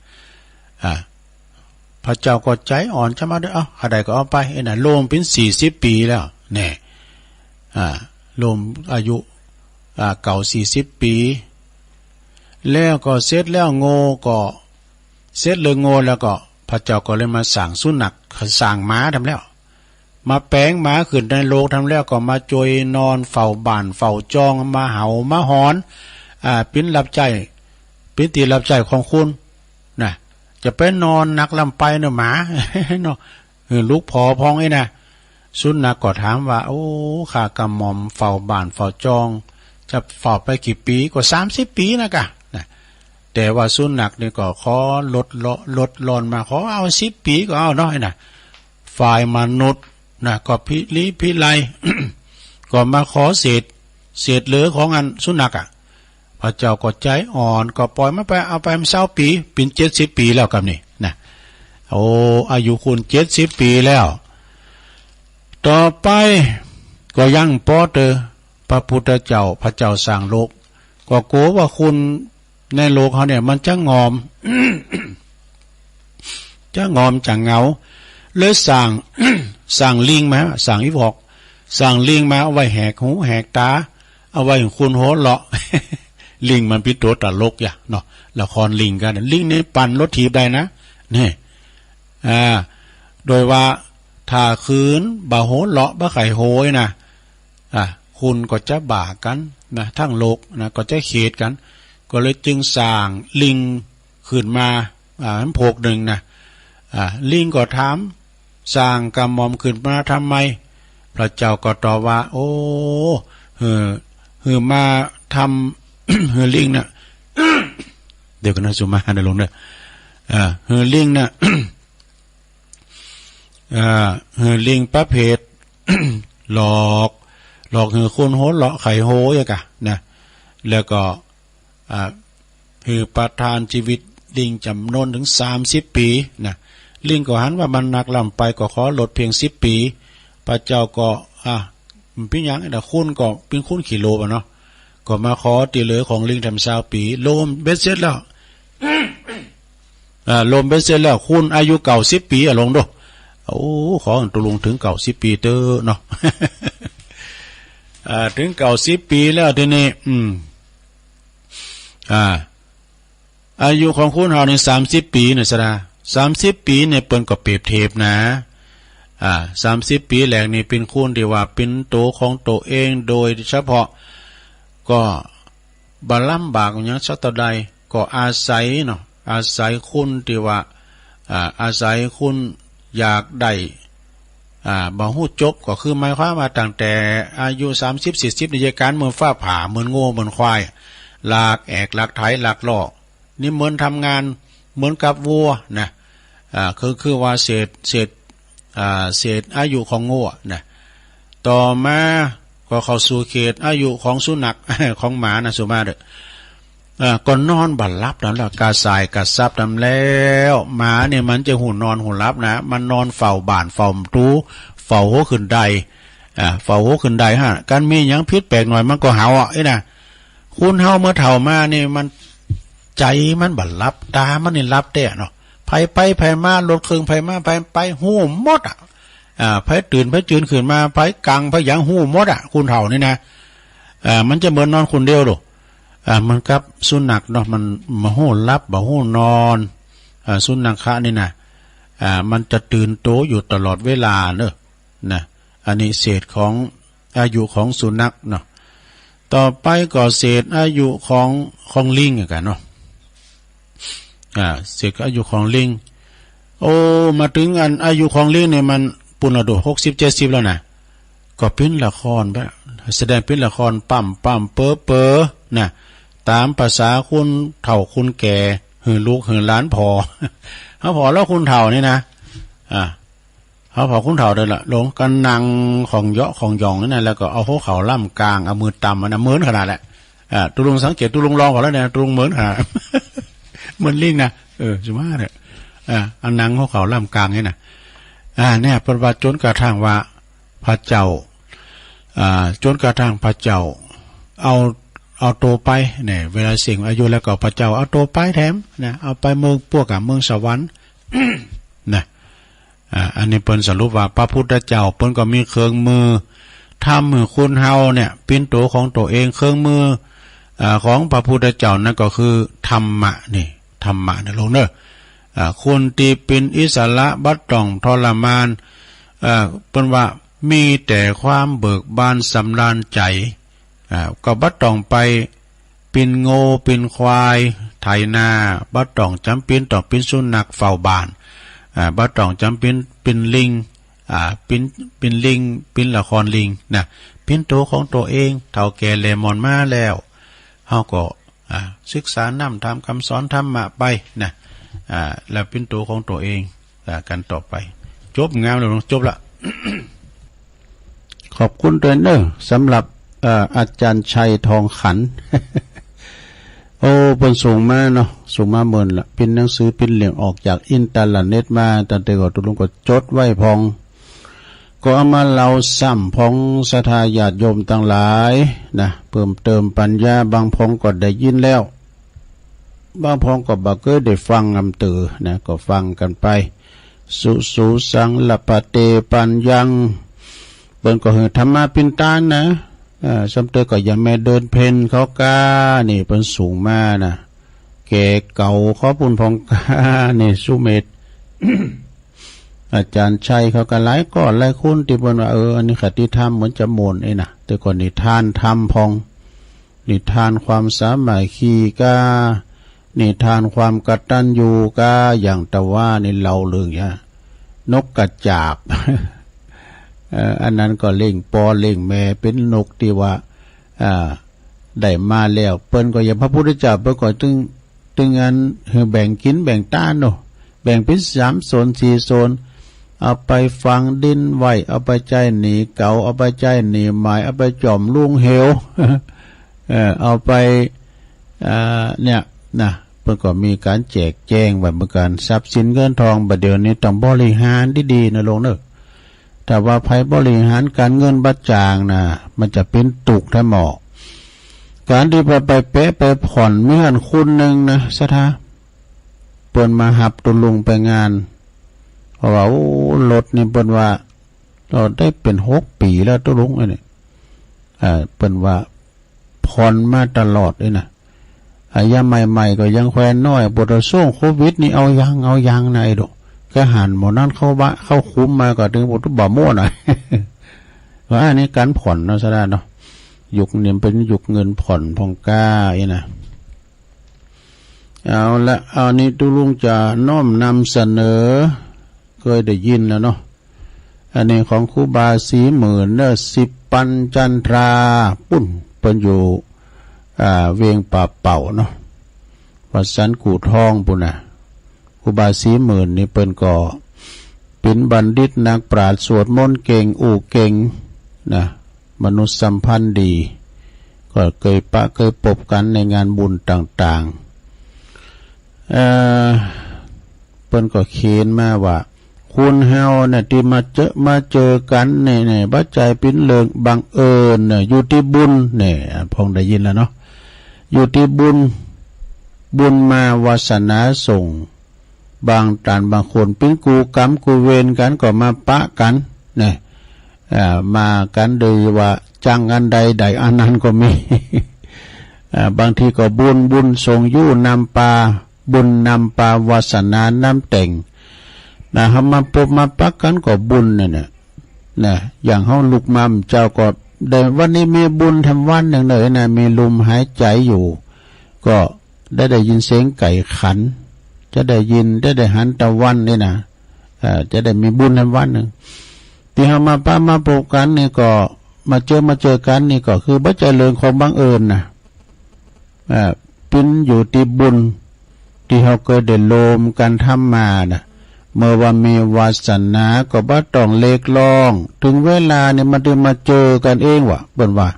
Speaker 2: พระเจ้าก็ใจอ่อนจะมาด้วยใดก็เอาไปน่ะโลมเป็น40 ปีแล้วแน่โลมอายุเก่า40 ปีแล้วก็เสร็จแล้วโง่ก็เสร็จเลยโง่แล้วก็พระเจ้าก็เลยมาสั่งสุนัขสั่งม้าทำแล้วมาแปลงม้าขึ้นในโลกทำแล้วก็มาจอยนอนเฝ้าบ้านเฝ้าจองมาเห่ามาหอนเป็นรับใจเป็นตีรับใจของคุณนะจะไปนอนนักลำไปเนาะหมาเนาะลูกพอพองนะสุนัขก็ถามว่าข้ากำหม่อมเฝ้าบ้านเฝ้าจองจะเฝ้าไปกี่ปีก็30 ปีนะกะแต่ว่าสุนัขนี่ก็ขอลดลอนมาขอเอา10 ปีก็เอาเนาะนะฝ่ายมนุษย์ก็พิไล ก็มาขอเศษเหลือของอันสุนัขพระเจ้าก็ใจอ่อนก็ปล่อยมาไปเอาไป20 ปีเป็น70 ปีแล้วกับนี่นะอายุคุณ70 ปีแล้วต่อไปก็ยังปอเตอ พระพุทธเจ้าพระเจ้าสร้างโลกก็โกว่าคุณในโลกเขาเนี่ยมันจะงอม จะงอมจะเงาเลยสั่ง สั่งลิงมาสั่งอีบอกสั่งลิงมาเอาไว้แหกหูแหกตาเอาไว้คุณโหเลาะ ลิงมันพิโตตลกอย่าเนาะละครลิงกันลิงนี่ปั่นรถถีบได้นะนี่โดยว่าถ้าคืนบ่าโหเลาะบ่ไข่โหยนะคุณก็จะบ่ากันนะทั้งโลกนะก็จะเขตกันก็เลยจึงสร้างลิงขึ้นมาโผกหนึ่งนะลิงก็ถามสร้างกำมอมขึ้นมาทำไมพระเจ้าก็ตอบว่าโอ้มาทำ ลิงนะ เดี๋ยวกันนะสุมาในลงเนี่ยลิงนะลิงประเภท หลอกคนโหเลาะไข่โหยกะนะแล้วก็ประทานชีวิตลิงจำนวนถึง30 ปีนะลิงก็หันว่ามันหนักลำไปก็ขอลดเพียง10 ปีพระเจ้าก็มันเป็นอย่างแต่คุณก็เป็นคุณขี่โลป่ะเนาะก็มาขอตีเหลือของลิงทำ20 ปีโลมเบ็ดเสร็จแล้วโลมเบ็ดเสร็จแล้วคุณอายุ90 ปีลงดูโอ้ขอตัวลงถึง90 ปีเตอเนาะ ถึง90 ปีแล้วทีนี้อายุของคุณเฮานี่30 ปีเนี่ยสระ30 ปีเนี่ยเปิ้นก็เปรียบเทียบนะ30 ปีแหลกนี่เป็นคุณที่ว่าเป็นตัวของตัวเองโดยเฉพาะก็บ่ลำบากอย่างสักใดก็อาศัยเนาะอาศัยคุณที่ว่าอาศัยคุณอยากได้บ่ฮู้จบก็คือหมายความว่าตั้งแต่อายุ30-40ในการเมืองฟ้าผ่าเหมือนโง่เหมือนควายลากแอกลากไถลากล่อนี่เหมือนทำงานเหมือนกับวัวนะคือว่าเศษอายุของโง่นะต่อมาก็เข้าสู่เขตอายุของสุนัข ของหมานะสุมาเด้อก็นอนบัดลับนั่นแหละกาสายกาซับทำแล้วหมาเนี่ยมันจะหุ่นนอนหุ่นลับนะมันนอนเฝ้าบ้านเฝ้าตู้เฝ้าหัวขึ้นใดเฝ้าหัวขึ้นใดฮะการมีหยังพิษแปลกหน่อยมันก็เห่านะคุณเห่าเมื่อเฒ่ามานี่มันใจมันบัดลับตามันนี่ลับเด้เนาะไผไปไผมารถเครื่องไผมาไปหูหมดไผตื่นไผจืนขึ้นมาไผกังไผหยังหูหมดคุณเฒ่านี่นะมันจะเหมือนนอนคนเดียวดูมันกับสุนัขเนาะมันมาหูลับบ่หูนอนสุนัขะนี่นะมันจะตื่นโตอยู่ตลอดเวลาเนอะนะอันนี้เศษของอายุของสุนัขเนาะต่อไปก็เศษอายุของลิงกันเนาะเศษอายุของลิงโอ้มาถึงอันอายุของลิงเนี่ยมันปุ่นระดับ60-70แล้วนะก็เป็นละครแบบแสดงเป็นละครปั๊มเป๋อนะตามภาษาคุณเฒ่าคุณแก่หือลูกหือหลานพอเขาพอแล้วคุณเฒ่านี่นะเขาพอคุณเฒ่าเดินละลงกันนังของเยาะของยองนั่นนะแล้วก็เอาหัวเข่าล่ำกลางเอามือต่ำมันเหมือนขนาดแหละตุลุงสังเกตตุลุงลองก่อนแล้วเนี่ยตุลุงเหมือนขนาด เหมือนลิงนะจุมาเนี่ยอันนังหัวเข่าล่ำกลางนี่นะเนี่ยประวัติจนกระทั่งว่าพระเจ้าจนกระทั่งพระเจ้าเอาโตไปเนี่ยเวลาเสี่ยงอายุแล้วก็พระเจ้าเอาโตไปแถมนะเอาไปเมืองพวกกับเมืองสวรรค์ นะอันนี้เปิ้นสรุปว่าพระพุทธเจ้าเปิ้นก็มีเครื่องมือทำมือคุณเฮาเนี่ยเป็นตัวของตัวเองเครื่องมือของพระพุทธเจ้านั่นก็คือธรรมะนี่ธรรมะนะลงเนอะคนที่เป็นอิสระบัดต้องทรมานเปิ้นว่ามีแต่ความเบิกบานสำราญใจก็บัดต้องไปเป็นโง่เป็นควายไถนาบัดต้องจำเป็นต้องเป็นสุนัขเฝ้าบ้านบัดต้องจำเป็นลิงเป็นลิงเป็นละครลิงนะเป็นตัวของตัวเองเฒ่าแก่แลมอนมาแล้วเฮาก็ศึกษานำทำคำสอนธรรมะไปนะแล้วเป็นตัวของตัวเองกันต่อไปจบงามแล้วจบละ ขอบคุณด้วยเนอะสำหรับอาจารย์ชัยทองขัน โอ้เพิ่นส่งมาเนาะส่งมาเหมือนละเป็นหนังสือเป็นเหลี่ยงออกจากอินเทอร์เน็ตมาตั้งแต่ก่อนตุลุงก็จดไว้พอง ก็เอามาเล่าซ้ำพองศรัทธาญาติโยมทั้งหลายนะเพิ่มเติมปัญญาบางพองก็ได้ยินแล้วบางพองก็บ่เคยได้ฟังนำตือนะก็ฟังกันไปสุสังลปเตปัญญังเปิ้นก็เฮธรรมะปินตานนะสมเตอก็อย่าแม่เดินเพนเขาก้านี่เปิ้นสูงมานะแก่เก่าขอปุ่นพองก้านี่สุเมธ อาจารย์ชัยเขาก็หลายก็หลายคนที่เปิ้นว่าอันนี้คติธรรมเหมือนจะโมนนะแต่ก่อนนิทานธรรมพองนิทานความสามัคคีก้านิทานความกตัญญูก้าอย่างตะว่านี่เราเรื่องเนี้ยนกกระจาบ อันนั้นก็เล่งปอเล่งแม่เป็นนกที่ว่าได้มาแล้วเปิ้นก็อย่างพระพุทธเจ้าเปิ้นก็ตึงอันแบ่งกินแบ่งต้านเนาะแบ่งเป็น3 โซน 4 โซนเอาไปฝังดินไว้เอาไปใจหนีเก่าเอาไปใจหนีหมายเอาไปจอมลุงเหว เอาไปเนี่ยนะเพิ่นก็มีการแจกแจงไว้เหมือนกันทรัพย์สินเงินทองบัดเดี๋ยวนี้ต้องบริหารดีๆนะลงเด้อแต่ว่าไผบริหารการเงินบัดจางนะมันจะเป็นตุกแท้หมอการที่ไปเป๊ะไปผ่อนเมื่อนคุณนึงนะสถาเปิ้นมาหับตุลุงไปงานเพราะว่ารถนี่เปิ้นว่าเราได้เป็น6 ปีแล้วตุลุงนี่เปิ้นว่าผ่อนมาตลอดเลยนะยามใหม่ๆก็ยังแควนน้อยบทส่งโควิดนี่เอายังไหนดอกก็หันหมดนั้นเข้าคุ้มมาก็ถึงบทบ่มั่วหน่อย ว่าอันนี้การผ่อนเนาะซะได้เนาะยุคนี้เป็นยุคเงินผ่อนพองก้าอีนะเอาละเอานี้ตุลุงจะน้อมนำเสนอเคยได้ยินแล้วเนาะอันนี้ของครูบาศรีหมื่นเด้อ10 ปัญจันทราปุ้นเปิ้นอยู่เวียงป่าเป่าเนาะวัดสันกู่ทองปุ่นน่ะครูบาศรีหมื่นนี่เปิ้นก็เป็นบัณฑิตนักปราชญ์สวดมนต์เก่งเก่งนะมนุษยสัมพันธ์ดีก็เคยพบกันในงานบุญต่างๆเปิ้นก็เขียนมาว่าคุณเฮาเนี่ยที่มาเจอกันเนี่ยบัดใจเป็นเรื่องบังเอิญเนี่ยอยู่ที่บุญเนี่ยพงได้ยินแล้วเนาะอยู่ที่บุญมาวาสนาส่งบางคนเป็นกูกรรมกูเวรกันก็มาปะกันเนี่ยมากันโดยว่าจังอันใดอันนั้นก็มี บางทีก็บุญส่งยู่นำปาบุญนำปาวาสนานำแต่งนะเฮามาพบมาปักกันก็บุญนั่นน่ะนะอย่างเฮาลูกมัมเจ้าก็ได้วันนี้มีบุญทำวันหนึ่งเลยนะมีลมหายใจอยู่ก็ได้ยินเสียงไก่ขันจะได้ยินได้หันตะวันนี่นะจะได้มีบุญทำวันหนึ่งที่เฮามาปะมาพบกันนี่ก็มาเจอกันนี่ก็คือบ่ใจเรื่องของบังเอิญนะเป็นอยู่ที่บุญที่เฮาเคยได้โลมกันทำมานะเมื่อว่ามีวาสนาก็บ่ต้องเล็กลองถึงเวลาเนี่ยมันจะมาเจอกันเองวะเปิ้นว่า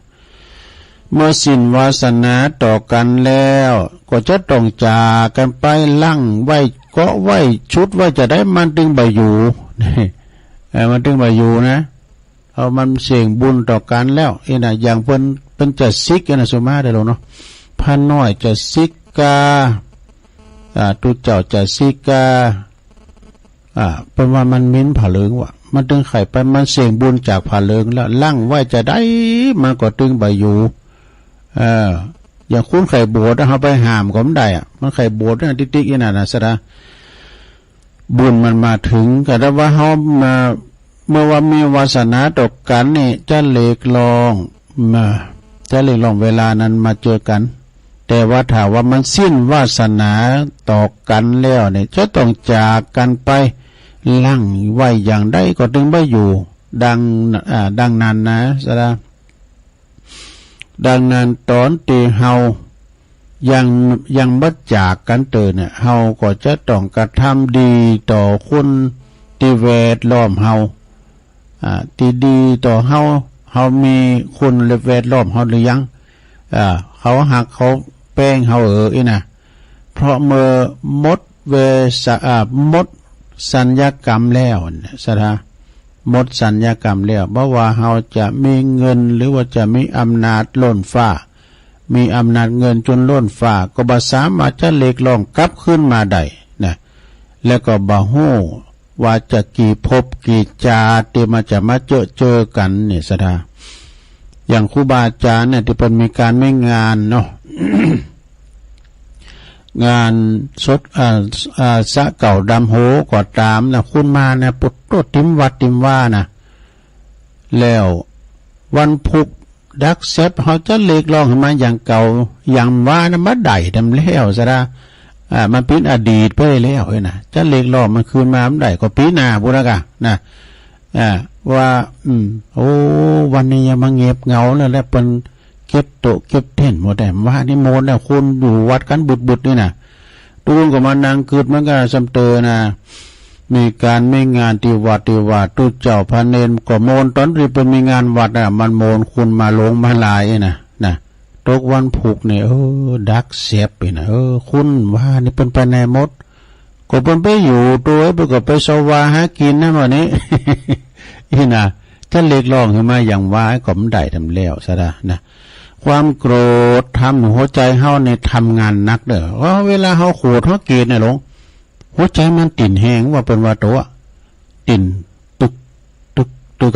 Speaker 2: เมื่อสิ้นวาสนาต่อกันแล้วก็จะต้องจากกันไปลั่งไว้เกาะไว้ชุดว่าจะได้มันถึงบ่อยู่นี่มันถึงบ่อยู่นะเอามันเสี่ยงบุญต่อกันแล้วน่ะอย่างเพิ่นจะซิกนะสุมาได้แล้วเนาะพระน้อยจะซิกกาตุเจ้าจะซิกาเป็นว่ามันมิ้นผ่าเลิงว่ะมันตึงไข่ไปมันเสี่ยงบุญจากผ่าเลิงแล้วลั่งไว้จะได้มันก็ตึงใบอยู่อย่างคุ้นไข่โบดเขาไปหามก็ไม่ได้มันไข่โบดนั่นติ๊กๆนั่นนะสระบุญมันมาถึงแต่ว่าเขามาเมื่อว่ามีวาสนาตกกันนี่จะเล็กลองเวลานั้นมาเจอกันแต่ว่าถ้าว่ามันสิ้นวาสนาต่อกันแล้วเนี่ยจะต้องจากกันไปลั่งไว้อย่างใดก็ถึงไม่อยู่ดังนั้นนะสระดังนั้นตอนที่เฮายังบ่จากกันเนี่ยเฮาก็จะต้องกระทำดีต่อคนที่แวดล้อมเฮาที่ดีต่อเฮามีคนแวดล้อมเฮาหรือยังเขาหักเขาแป้งเฮานะเพราะเมื่อมดสัญญกรรมแล้วสถา หมดสัญญากรรมแล้วบ่ว่าเฮาจะมีเงินหรือว่าจะมีอำนาจล้นฟ้ามีอำนาจเงินจนล้นฟ้าก็บ่สามารถจะเล็กลองกลับขึ้นมาได้นะแล้วก็บ่ฮู้ว่าจะกี่ภพกี่ชาติที่มันจะมาเจอกันเนี่ยสะดาอย่างครูบาอาจารย์เนี่ยที่เป็นมีการไม่งานเนาะ งานสดสะเก่าดำโหก็ตามนะคุณมาเนี่ยปุตโตติมวัดติมว่านะแล้ววันพุกดักเซฟเขาจะเล็กลองขึ้นมาอย่างเก่าอย่างว่านะมาได้ทำแล้วซะนะมันเป็นอดีตไปแล้วเฮ้ยนะจะเล็กลองมันคืนมามันได้ก็ปีหน้าบุญกะนะว่าโอ้วันนี้ยังมาเงียบเงาแล้วแล้วเป็นเก็บโตเก็บเท่นหมดแต่ว่านี่โมนเนี่ยคุณอยู่วัดกันบุดนี่นะตูนก็มานั่งเกิดมันก็สำเตอนะมีการไม่งานที่วัดตุเจ้าพระเนรก็โมนตอนที่เป็นมีงานวัดมันโมนคุณมาลงมาลายนะตกวันผูกเนี่ยดักเสียบไปนะคุณว่านี่เป็นไปในมดก็เป็นไปอยู่ตัวไปก็ไปสวาหากินนะวันนี้ นี่นะถ้าเล็กลองขึ้นมาอย่างว่าก็มันได้ทำแล้วซะนะความโกรธทำหัวใจเฮาในทำงานนักเด้อเพราะเวลาเฮาโกรธเฮาเกลียดเนี่ยหลงหัวใจมันติ่นแห้งว่าเป็นว่าตัวติ่นตึก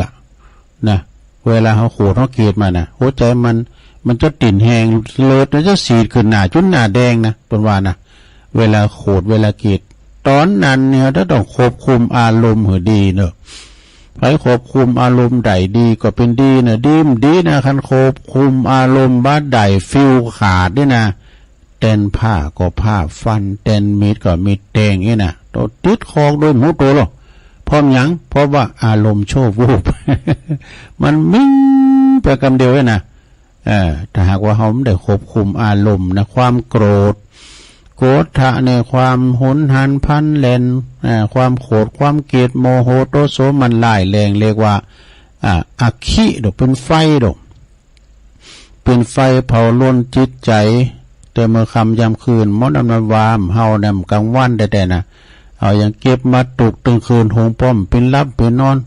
Speaker 2: นะเวลาเฮาโกรธเฮาเกลียดมานะหัวใจมันจะติ่นแห้งเลือดมันจะสีดขึ้นหน้าจนหน้าแดงนะเป็นว่านะเวลาโกรธเวลาเกลียดตอนนั้นเนี่ยถ้าต้องควบคุมอารมณ์ให้ดีเนอะให้ควบคุมอารมณ์ใดดีก็เป็นดีนะดีนะคันควบคุมอารมณ์บ้าใดฟิวขาดด้วยนะเต้นผ้าก็ผ้าฟันเต้นมีดก็มีดแดงนี่นะตัวติดคอโดยหูตัวหรอพร้อมยังเพราะว่าอารมณ์โชว์วูบ มันมิ่งไปกำเดียวเลยนะถ้าหากว่าเขาไม่ได้ควบคุมอารมณ์นะความโกรธทะในความหุนหันพันเลนความโกรธความเกลียดโมโหโตโสมันหลายแรงเรียกว่าอักขิดอกเป็นไฟดอกเป็นไฟเผาล้นจิตใจแต่เมื่อคำยามคืนมดอำนวามเฮาแนมกลางวันแต่นะเอาอย่างเก็บมาตุกตึงคืนหงป้อมเป็นรับเป็นนอน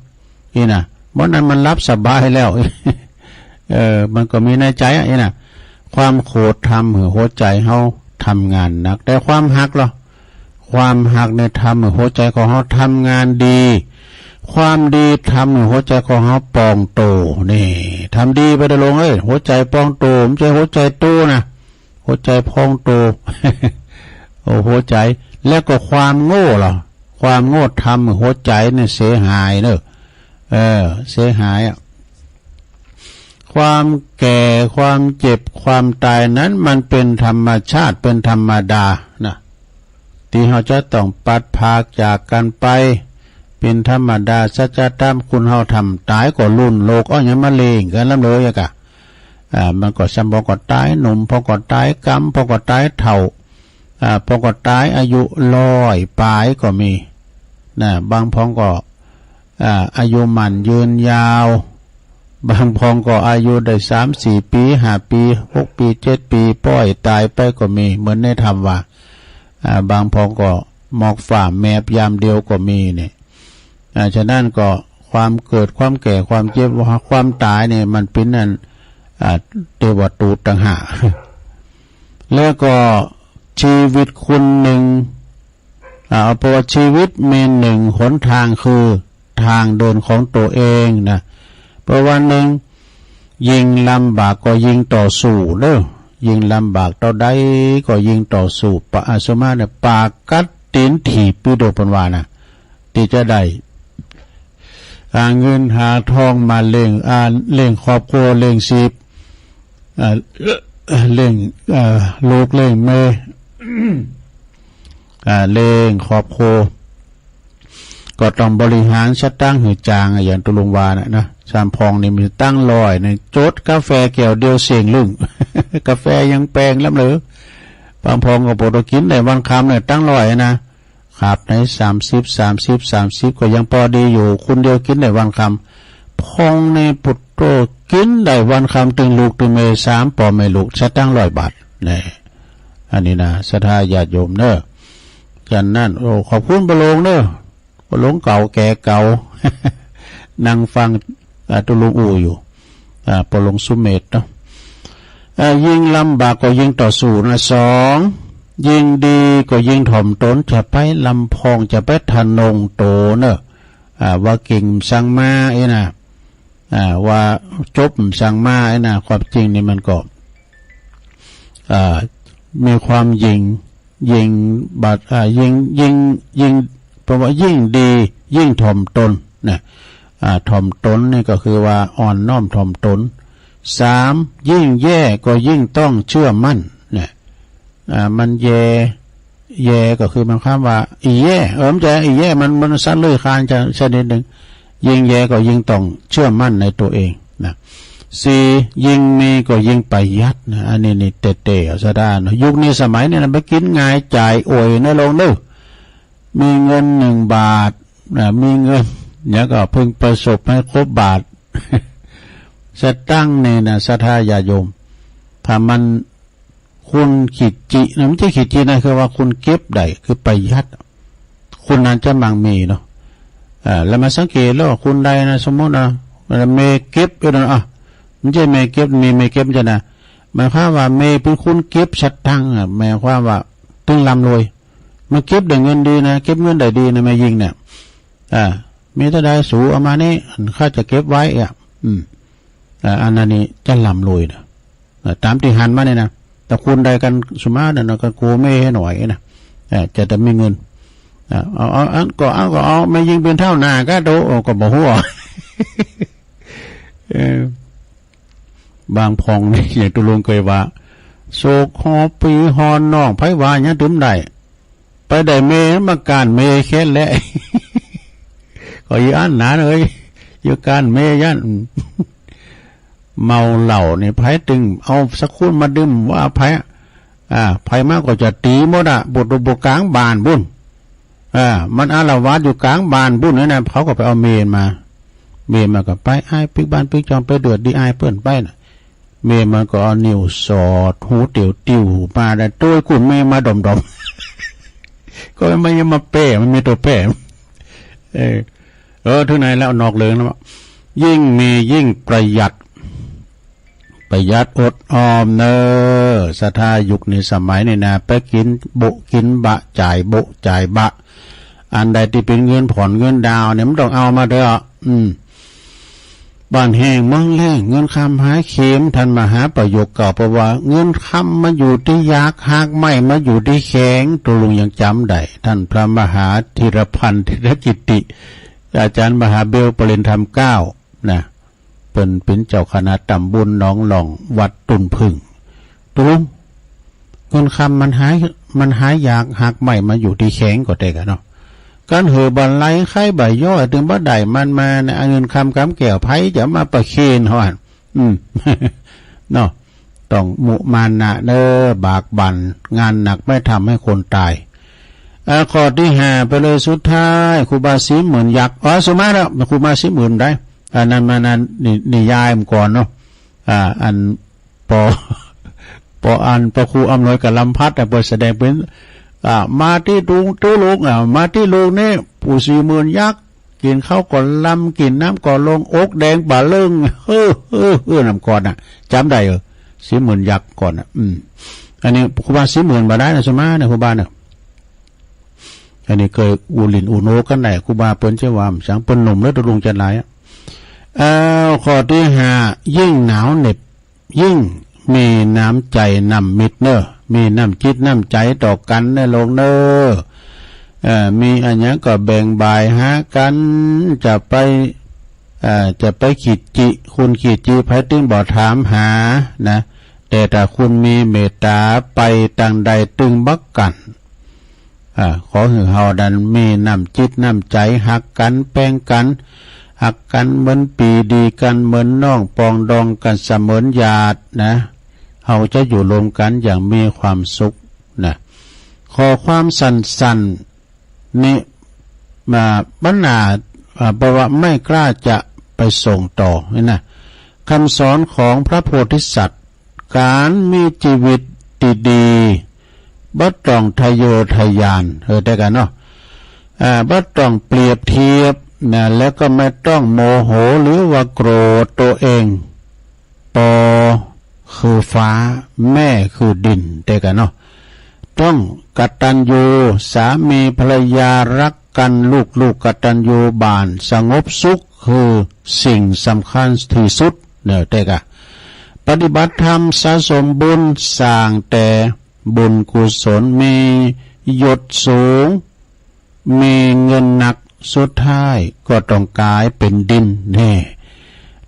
Speaker 2: นี่นะมดนั้นมันรับสบายแล้ว มันก็มีในใจนี่นะความโกรธทำหัวใจเฮาทำงานหนักแต่ความหักหรอความหักในทำให้หัวใจของเขาทำงานดีความดีทำให้หัวใจของเขาปองโตนี่ทำดีไปได้ลงหัวใจปองโตไม่ใช่หัวใจโตนะหัวใจพองโต โอ้หัวใจแล้วก็ความโง่หรอความโง่ทำให้หัวใจเนี่ยเสียหายเนอะเสียหายความแก่ความเจ็บความตายนั้นมันเป็นธรรมชาติเป็นธรรมดานะที่เราจะต้องปัดพากจากกันไปเป็นธรรมดาสัจธรรมคุณเราทำตายก็รุ่นโลกอ้อยังมาเลงกันแล้วเลยอะกะมันก็สมบูรณ์ก็ตายหนุ่มพอก็ตายกำพอก็ตายเฒ่าพอก็ตายอายุ100ปลายก็มีนะบางพองก็อายุมันยืนยาวบางพองก็อายุได้3-4 ปี5 ปี6 ปี7 ปีป้อยตายไปก็มีเหมือนในธรรมว่าบางพองก็หมอกฝ่าแมบยามเดียวก็มีเนี่ยฉะนั้นก็ความเกิดความแก่ความเจ็บความตายเนี่ยมันเป็นนั่นเทวตูต่างหาก แล้วก็ชีวิตคุณหนึ่งเพราะว่าชีวิตมีหนึ่งหนทางคือทางเดินของตัวเองนะเพราะวันหนึ่งยิ่งลำบากก็ยิ่งต่อสู้เด้อยิ่งลำบากต่อใดก็ยิ่งต่อสู้ปะอาสมาเนี่ยปากกัดตีนถีบปีโดปนวานะที่จะได้หาเงินหาทองมาเลี้ยงครอบครัวเลี้ยงชีพเลี้ยงลูกเลี้ยงแม่เลี้ยงครอบครัวก็ต้องบริหารชัดตั้งหือจางอย่างตุลุงวานะชามพองนี่มีตั้งลอยในโจดกาแฟแก้วเดียวเสียงลึ่ง กาแฟยังแปลงแล้วหรือบางพองก็โปรดกินในวันคำเนี่ยตั้งลอยนะขับใน30ก็ยังพอดีอยู่คุณเดียวกินในวันคำพองในปุตโตกินได้วันคำตึงลูกตึงเม3ปอไม่ลูกชัดตั้ง100 บาทนี่อันนี้นะศรัทธาญาติโยมเนอะฉะนั้นขอบคุณประโลงเนอะประโลงเก่าแก่เก่า นั่งฟังตุลุงอูอยู่ปลงสุเมธเนาะยิ่งลำบากก็ยิ่งต่อสู้นะสองยิ่งดีก็ยิ่งถ่อมตนจะไปลำพองจะไปทะนงโตเนอะว่าเก่งสั่งมาไอ้นะว่าจบสั่งมาไอ้นะความจริงนี่มันก็มีความยิงบาดยิงเพราะว่ายิ่งดียิ่งถ่อมตนนะถ่อมตนนี่ก็คือว่าอ่อนน้อมถ่อมตนสามยิ่งแย่ก็ยิ่งต้องเชื่อมั่นเนี่ยมันแย่ก็คือมันคำว่าอีแย่มันจะอีแย่มันซัดเลื่อยคานจะชนิดหนึ่งยิ่งแย่ก็ยิ่งต้องเชื่อมั่นในตัวเองนะสี่ยิ่งมีก็ยิ่งประหยัดนะอันนี้นี่เตะๆซะได้นะยุคนี้สมัยนี้นะไปกินง่ายจ่ายโอยนะลงเด้อมีเงิน1 บาทมีเงินเนี่ยก็เพิ่งประสบให้ครบบาทสตั้งนี่นะศรัทธาญาโยมถ้ามันคุณขีดจินะไม่ใช่ขีดจินะคือว่าคุณเก็บได้คือประหยัดคุณนั้นจะมั่งมีเนาะแล้วมาสังเกตแล้วคุณใดนะสมมตินะเมเก็บอยู่นะไม่ใช่เมเก็บมีเมเก็บจะนะหมายความว่าเมเป็นคุณเก็บชัดตั้งหมายความว่าตึงลำรวยมาเก็บได้เงินดีนะเก็บเงินได้ดีนะไม่ยิงเนี่ยมีแต่ได้สูเอามานี่ข้าจะเก็บไว้อันนั้นนี่จะลำรวยนะตามที่หันมาเนี่ยนะแต่คุณใดกันสมาร์ทนะก็กูไม่ให้หน่อยนะจะแต่มีเงินเอาไม่ยิงเป็นเท่านาก็โดก็บอกหัวบางพองนี่อย่างตุลุงเคยว่าโศกหอปีหอนน้องไผว่าเนี่ยถึงได้ไปได้เมมาการเมแค่แหละก็อีอันหนาเลยอยู่การเมยันเมาเหล่านี่ไผตึงเอาสักคุณมาดื่มว่าไผมากก็จะตีหมดบทบกลางบานบุญมันอาละวาดอยู่กลางบานบุญนั่นนะเขาก็ไปเอาเมมากับไปไอ้ปิกบ้านปิกจอมไปเดือดดีไอ้เพื่อนไปน่ะเมมันก็เอานิ้วสอดหูเตี๋ยวมาได้ตัวคุณเมมาดมก็ไม่ยังมาเป้มันมีตัวเป้ถึงไหนแล้วนอกเลยนะยิ่งมียิ่งประหยัดอดออมเนอศรัทธายุคในสมัยนี่นะไปกินโบกินบะจ่ายโบจ่ายบะอันใดที่เป็นเงินผ่อนเงินดาวเนี่ยมันต้องเอามาเถอะบ้านแห้งเมืองแรงเงินคำหาเข็มท่านมหาประโยคเก่าเพราะว่าเงินคำมาอยู่ที่ยากหากไม่มาอยู่ที่แข็งตัวลุงยังจำได้ท่านพระมหาธีรพันธ์ธีรกิติอาจารย์มหาเบลปริญธรรม9นะเป็นเจ้าคณะตำบลหนองหลองวัดตุนพึ่งตัวลุงเงินคำมันหายยากหากไม่มาอยู่ที่แข็งก็ได้กันเนาะการเหบันไลไข่ใบย่อยถึงบ่ได้มันมาในเงินคำกำแก้วไผ่จะมาประเคนเขาเนาะต้องมุมานะเด้อบากบั่นงานหนักไม่ทำให้คนตายข้อที่5ไปเลยสุดท้ายครูบาศรีหมื่นยักษ์สมัยแล้วครูบาศรีหมื่นได้อันนั้นมานั้นนิยายมันก่อนเนาะอันปอันพระครูอำนวยกับลำพัดแต่บทแสดงเป็นมาที่ตู้ลุงมาที่ลุงนี่ปู่40,000ยักษ์กินข้าวก่อนลำกินน้ำก่อนลงอกแดงบ่าเลิงน้ำก่อนจำได้40,000ยักษ์ก่อนอันนี้ครูบา40,000มาได้นะสมัยนะครูบาเนี่ยอันนี้เคยอูลินอูโนกันไหนครูบาเปิ้นเชื่อว่าสังเปิ้นหนุ่มแล้วตัวลุงจะไหนข้อที่5ยิ่งหนาวเหน็บยิ่งมีน้ำใจนำมิตรเนอมีน้ำจิตน้ำใจต่อกันในโลกเนอมีอันนี้ก็แบ่งบายหากันจะไปขีดจิคุณขีดจิไผตึงบ่ถามหานะแต่ถ้าคุณมีเมตตาไปต่างใดตึงบักกันขอให้เฮาดันมีน้ำจิตน้ำใจหักกันแป้งกันหักกันเหมือนปีดีกันเหมือนน้องปองดองกันเสมือนญาตินะเฮาจะอยู่รวมกันอย่างมีความสุขนะขอความสั้นๆนี่มาบรรณาเพราะว่าไม่กล้าจะไปส่งต่อนะคำสอนของพระโพธิสัตว์การมีชีวิตดีๆบ่ต้องทะเยอทะยานได้กันเนาะบ่ต้องเปรียบเทียบ นะแล้วก็ไม่ต้องโมโหหรือว่าโกรธตัวเองปอคือฟ้าแม่คือดินแต่กันเนาะต้องกตัญญูสามีภรรยารักกันลูกกตัญญูบ้านสงบสุขคือสิ่งสำคัญที่สุดเนี่ยแต่กะปฏิบัติธรรมสะสมบุญสร้างแต่บุญกุศลมียศสูงมีเงินหนักสุดท้ายก็ต้องกลายเป็นดินแน่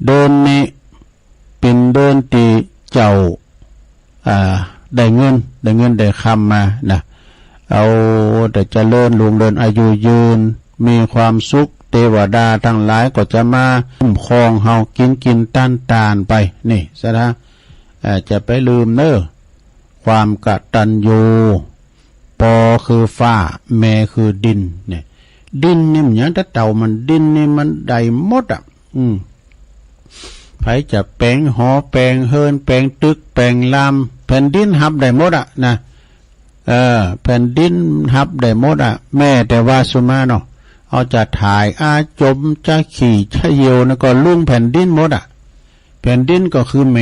Speaker 2: โดนนี้เป็นโดนตีเจ้าได้เงินได้คำมานะเอาแต่เจริญรุ่งเรืองอายุยืนมีความสุขเทวดาทั้งหลายก็จะมาคุ้มครองเฮากินต้านตานไปนี่ซะนะจะไปลืมเน้อความกตัญญูปอคือฟ้าแม่คือดินเนี่ยดินนี่มันอย่างถ้าเต่ามันดินนี่มันได้หมดอ่ะไผจะแปลงหอแปลงเฮินแปลงตึกแปลงลำแผ่นดินหับได้หมดอ่ะนะแผ่นดินหับได้หมดอ่ะแม่แต่ว่าสุมาเนาะเอาจะถ่ายอาจมจะขี่จะเยียวนะก็ลุ่งแผ่นดินหมดอ่ะแผ่นดินก็คือเม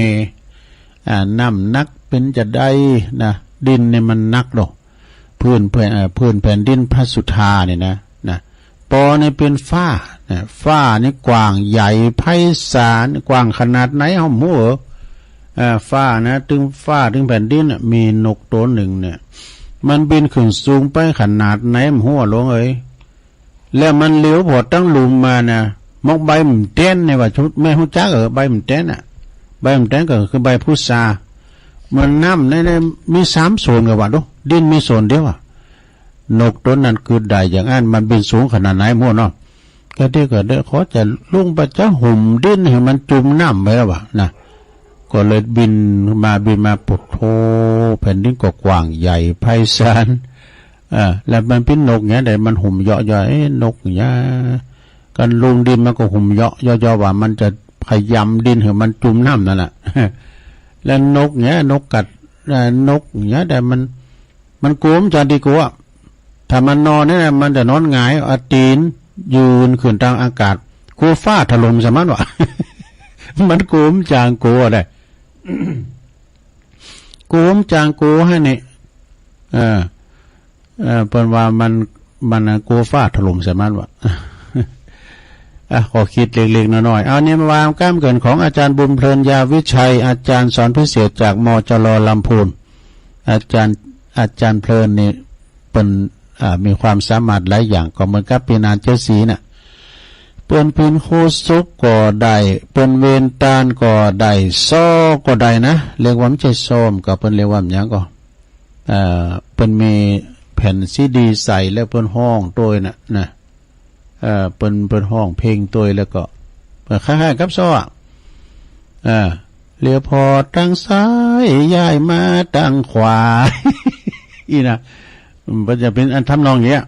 Speaker 2: น้ำนักเป็นจะได้นะดินเนี่ยมันนักดอกพื้นแผ่นดินพระสุธาเนี่ยนะปอเนี่ยเป็นฟ้าฟ้านี่กว้างใหญ่ไพศาลกว้างขนาดไหนเฮาหมู่ฟ้านะถึงแผ่นดินมีนกตัวหนึ่งเนี่ยมันบินขึ้นสูงไปขนาดไหนหัวลงแล้วมันเลี้ยวพอตั้งลุมมานะมอกใบหม่เต้นเนี่ยว่าชุดแม่ฮู้จักใบหม่เต้นใบหม่เต้นก็คือใบพุทรามันน้ำในมี3โซนก็ว่าดูดินมีโซนเดียวนกตัวนั้นคือได้อย่างนั้นมันบินสูงขนาดไหนมั่วเนาะก็ที่ก็ได้ขอจะลุงไปจะห่มดินให้มันจุ่มน้ำไปแล้ววะนะก็เลยบินมาปุดโธแผ่นดินก็กว้างใหญ่ไพศาลแล้วมันเป็นนกเงี้ยแต่มันห่มเยาะๆนกเงี้ยกันลุงดินมันก็ห่มเยาะว่ามันจะพยายามดินให้มันจุ่มน้ำนั่นแหละแล้วนกเงี้ยนกกัดนกเงี้ยแต่มันกลัวมันจะดีกว่าถ้ามันนอนเนี่ยมันจะนอนหงายเอาตีนยืนขึ้นทางอากาศกลัวฟ้าถล่มสมันวะ มันกลัวจางกลัวได้ กลัวจางกลัวให้นี่เป็นว่ามันกลัวฟ้าถล่มสมันวะ ขอคิดเล็กๆน้อยๆเอาเนี่ยมาวางก้ามเกินของอาจารย์บุญเพลินยาวิชัยอาจารย์สอนพิเศษจากมจร.ลำพูนอาจารย์เพลินนี่เป็นมีความสามารถหลายอย่างก็เหมือนกับปีนานเจ้าสีน่ะเปิ้นเป็นโคสุกก็ได้เปิ้นเวนตานก็ได้ซ้อก็ได้นะเรียกว่าไม่ใช่ซ้อมก็เปิ้นเรียกว่าหยังก็เปิ้นมีแผ่นซีดีใส่แล้วเปิ้นห้องตัวนะเปิ้นห้องเพลงตัวแล้วก็คล้ายๆกับซ้อเลี้ยวพอตั้งซ้ายย้ายมาตั้งขวา อีนะมันจะเป็นอันทำนองเงี้ย